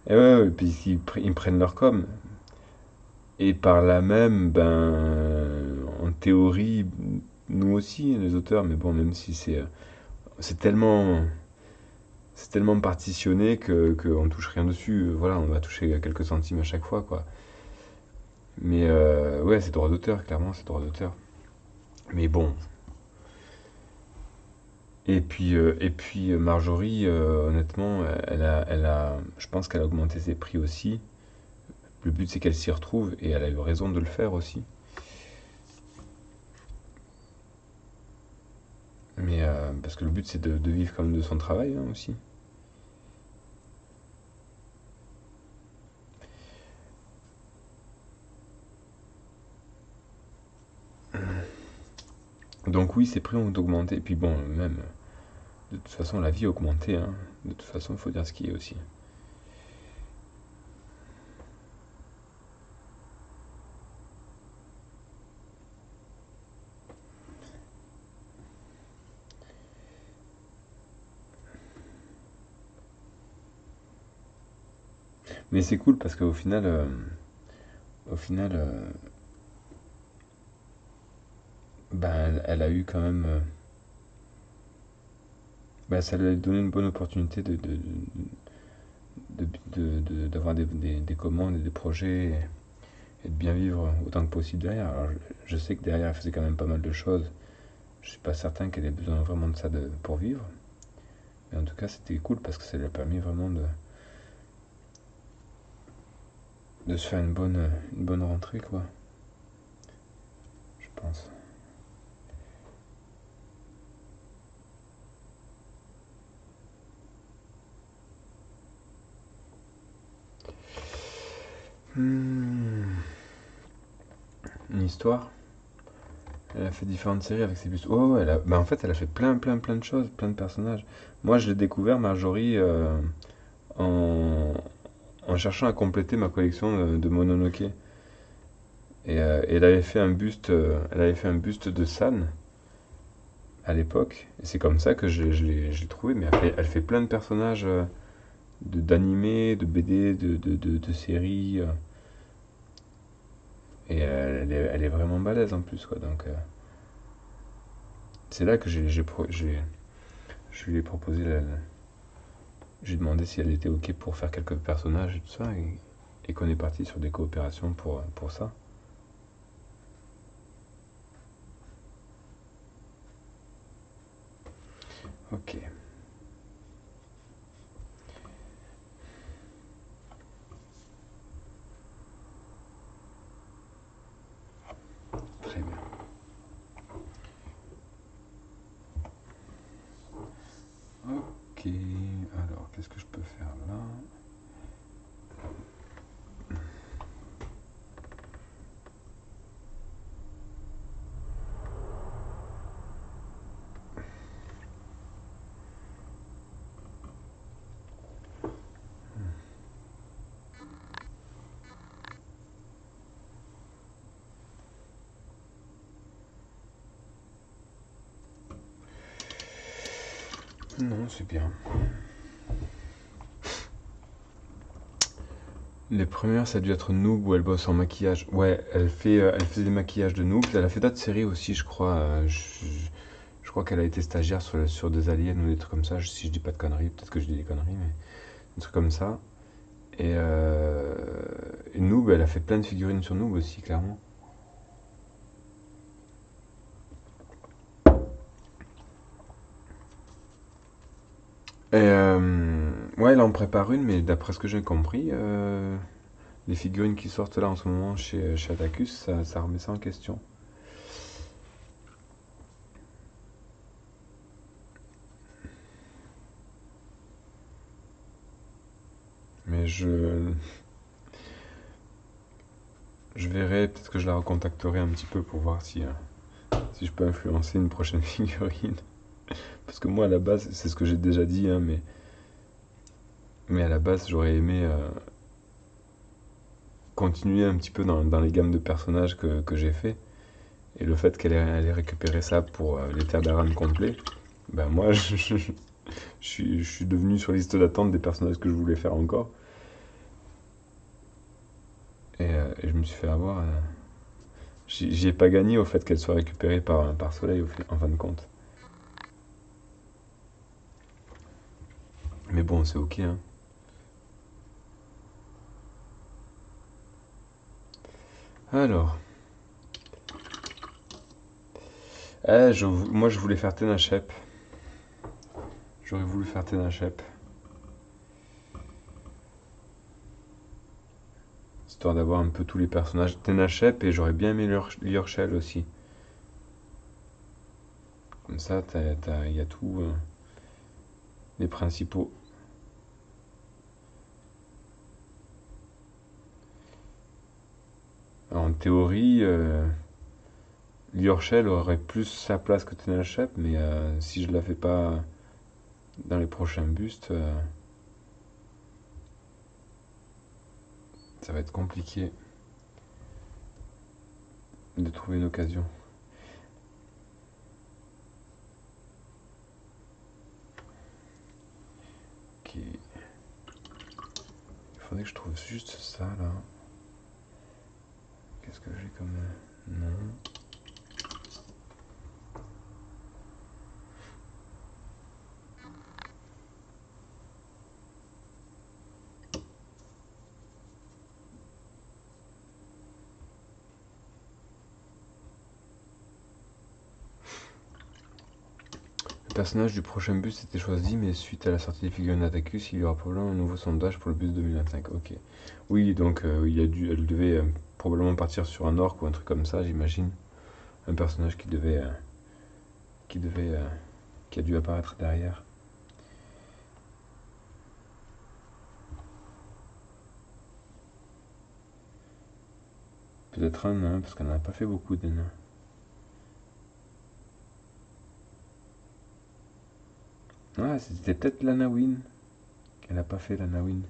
Et ouais, ouais, puis ils prennent leur com. Et par là même, ben, en théorie, nous aussi, les auteurs, mais bon, même si c'est tellement, c'est tellement partitionné que on touche rien dessus. Voilà, on va toucher quelques centimes à chaque fois, quoi. Mais ouais, c'est droit d'auteur, clairement, c'est droit d'auteur. Mais bon. Et puis Marjorie, honnêtement, je pense qu'elle a augmenté ses prix aussi. Le but, c'est qu'elle s'y retrouve et elle a eu raison de le faire aussi. Mais parce que le but, c'est de vivre quand même de son travail, hein, aussi. Donc oui, ses prix ont augmenté. Et puis bon, même, de toute façon, la vie a augmenté, hein. De toute façon, il faut dire ce qui est aussi. Mais c'est cool parce qu'au final, ben, elle a eu quand même, ben, ça lui a donné une bonne opportunité d'avoir des commandes et des projets et de bien vivre autant que possible derrière. Alors, je sais que derrière, elle faisait quand même pas mal de choses. Je suis pas certain qu'elle ait besoin vraiment de ça pour vivre. Mais en tout cas, c'était cool parce que ça lui a permis vraiment de se faire une bonne rentrée, quoi. Je pense. Hmm, une histoire. Elle a fait différentes séries avec ses bus. Oh, ouais, bah, en fait, elle a fait plein, plein, plein de choses, plein de personnages. Moi, je l'ai découvert, Marjorie, en, en cherchant à compléter ma collection de Mononoke. Et elle avait fait un buste de San. à l'époque. Et c'est comme ça que je l'ai trouvé. Mais elle fait plein de personnages d'animés, de BD, de séries. Et elle est vraiment balèze en plus, quoi. Donc, c'est là que je lui ai proposé je lui ai demandé si elle était OK pour faire quelques personnages et tout ça. Et qu'on est parti sur des coopérations pour ça. Ok, très bien. Ok, alors qu'est-ce que je peux faire là? Non, c'est bien. Les premières, ça a dû être Noob où elle bosse en maquillage. Ouais, elle faisait des maquillages de Noob. Elle a fait d'autres séries aussi, je crois. Je crois qu'elle a été stagiaire sur des aliens ou des trucs comme ça. Si je dis pas de conneries, peut-être que je dis des conneries, mais des trucs comme ça. Et Noob, elle a fait plein de figurines sur Noob aussi, clairement. Ouais, elle en prépare une, mais d'après ce que j'ai compris, les figurines qui sortent là en ce moment chez Atacus, ça remet ça en question. Mais je verrai, peut-être que je la recontacterai un petit peu pour voir si je peux influencer une prochaine figurine. Parce que moi, à la base, c'est ce que j'ai déjà dit, hein, mais à la base, j'aurais aimé continuer un petit peu dans les gammes de personnages que j'ai fait. Et le fait qu'elle ait récupéré ça pour les Terbaran complets, ben moi, je suis devenu sur la liste d'attente des personnages que je voulais faire encore. Et je me suis fait avoir. J'y ai pas gagné au fait qu'elle soit récupérée par Soleil en fin de compte. Mais bon, c'est ok, hein. Alors, moi je voulais faire Tenachep. J'aurais voulu faire Tenachep, histoire d'avoir un peu tous les personnages. Tenachep et j'aurais bien aimé Liorshell aussi. Comme ça, il y a tous les principaux. En théorie, Liorshell aurait plus sa place que Tenachep, mais si je la fais pas dans les prochains bustes, ça va être compliqué de trouver une occasion. Ok. Il faudrait que je trouve juste ça là. Qu'est-ce que j'ai comme. Non. Le personnage du prochain bus était choisi, mais suite à la sortie des figurines d'Atacus, il y aura probablement un nouveau sondage pour le bus 2025. Ok. Oui, donc elle devait probablement partir sur un orc ou un truc comme ça, j'imagine. Un personnage qui devait, qui a dû apparaître derrière. Peut-être un nain, parce qu'elle n'en a pas fait beaucoup des nains. Ah, c'était peut-être l'Anawin. Elle n'a pas fait l'Anawin.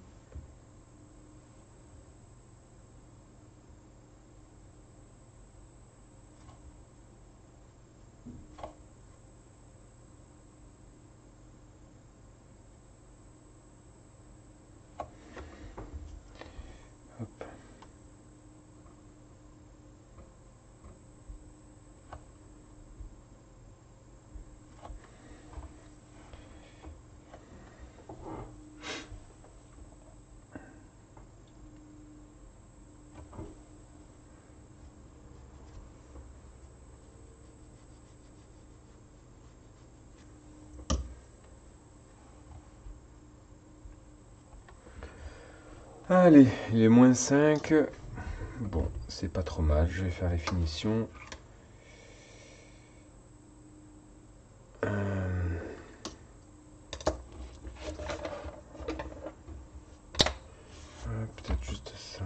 Allez, il est -5. Bon, c'est pas trop mal. Je vais faire les finitions. Euh, Peut-être juste ça.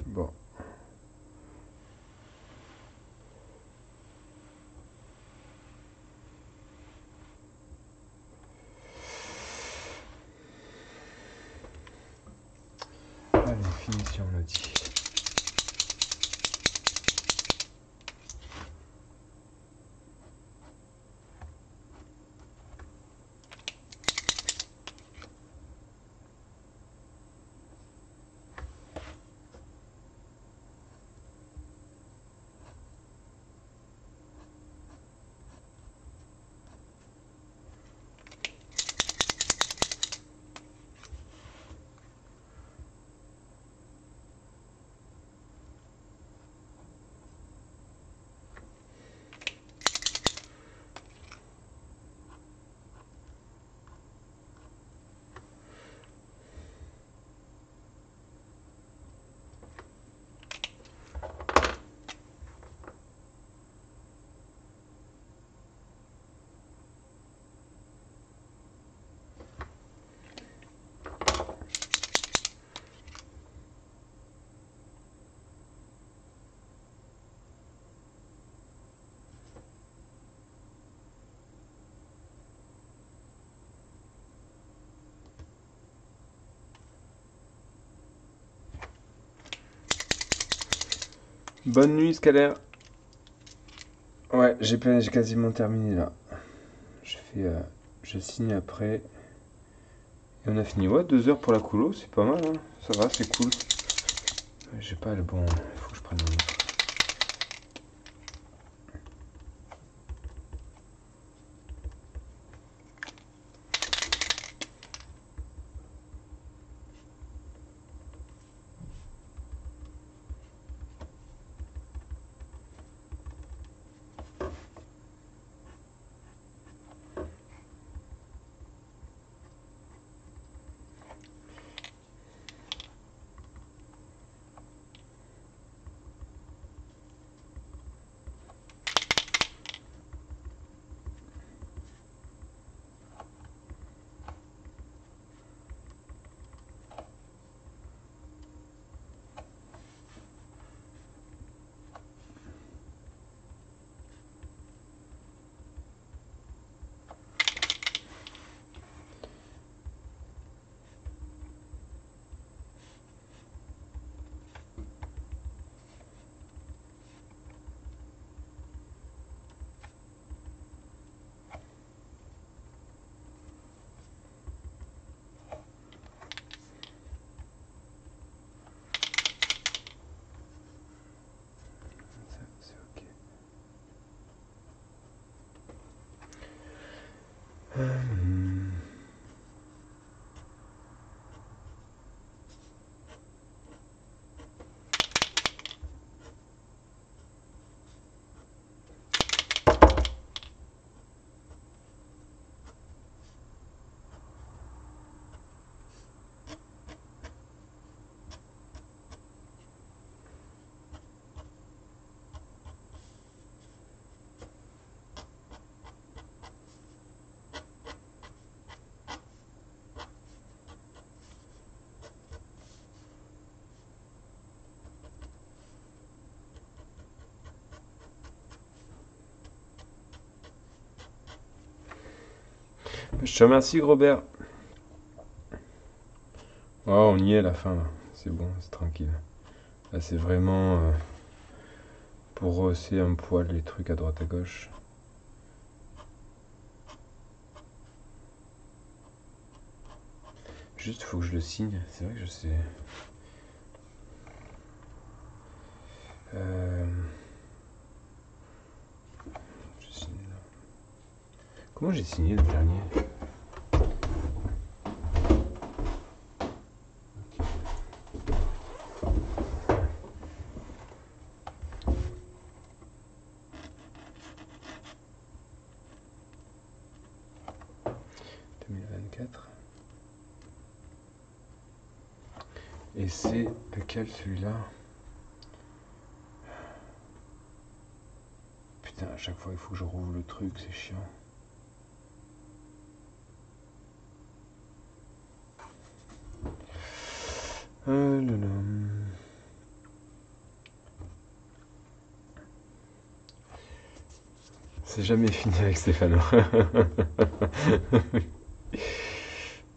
Bon. Allez, finition, on l'a dit. Bonne nuit, Scalaire. Ouais, j'ai quasiment terminé là. Je fais, je signe après. Et on a fini. Ouais, 2 heures pour la colo, c'est pas mal, hein. Ça va, c'est cool. J'ai pas le bon. Il faut que je prenne un autre. C'est ok. Je te remercie, Robert. Oh, on y est à la fin là. C'est bon, c'est tranquille. Là, c'est vraiment pour rosser un poil les trucs à droite à gauche. Juste, faut que je le signe. C'est vrai que je sais. Je signe là. Comment j'ai signé le dernier? 2024. Et c'est lequel celui-là? Putain, à chaque fois il faut que je rouvre le truc, c'est chiant. Là, là. C'est jamais fini avec Stéphano.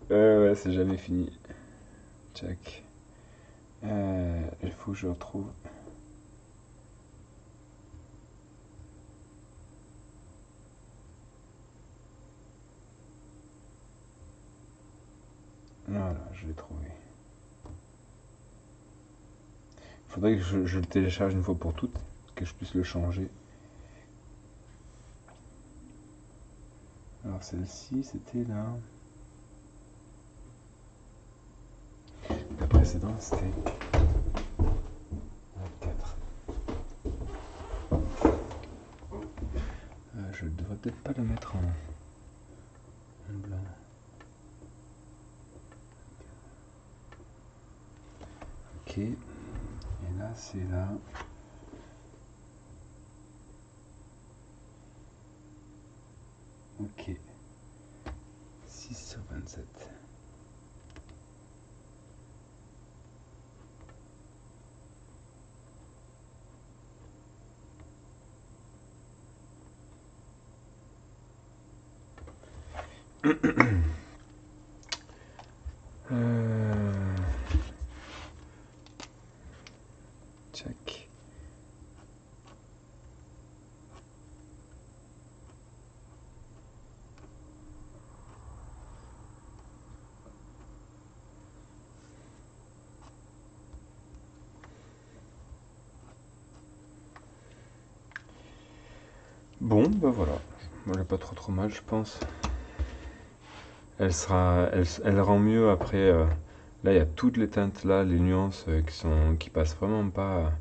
Ouais, c'est jamais fini. Check. Il faut que je retrouve. Voilà, je l'ai trouvé. Il faudrait que je le télécharge une fois pour toutes, que je puisse le changer. Alors celle-ci, c'était là. La précédente, c'était 24. Je ne devrais peut-être pas le mettre en blanc. Ok. Et là, c'est là. Ok. 6/27. Check. Bon, bah voilà. Elle est pas trop mal, je pense. Elle rend mieux après. Là, il y a toutes les teintes là, les nuances qui passent vraiment pas,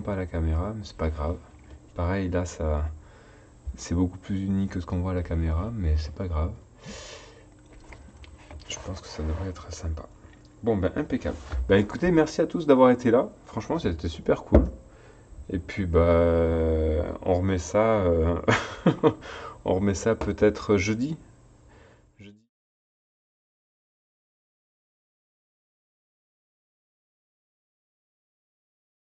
à la caméra, mais c'est pas grave. Pareil, là, c'est beaucoup plus uni que ce qu'on voit à la caméra, mais c'est pas grave. Je pense que ça devrait être sympa. Bon, ben impeccable. Ben écoutez, merci à tous d'avoir été là. Franchement, c'était super cool. Et puis, bah, on remet ça, on remet ça peut-être jeudi.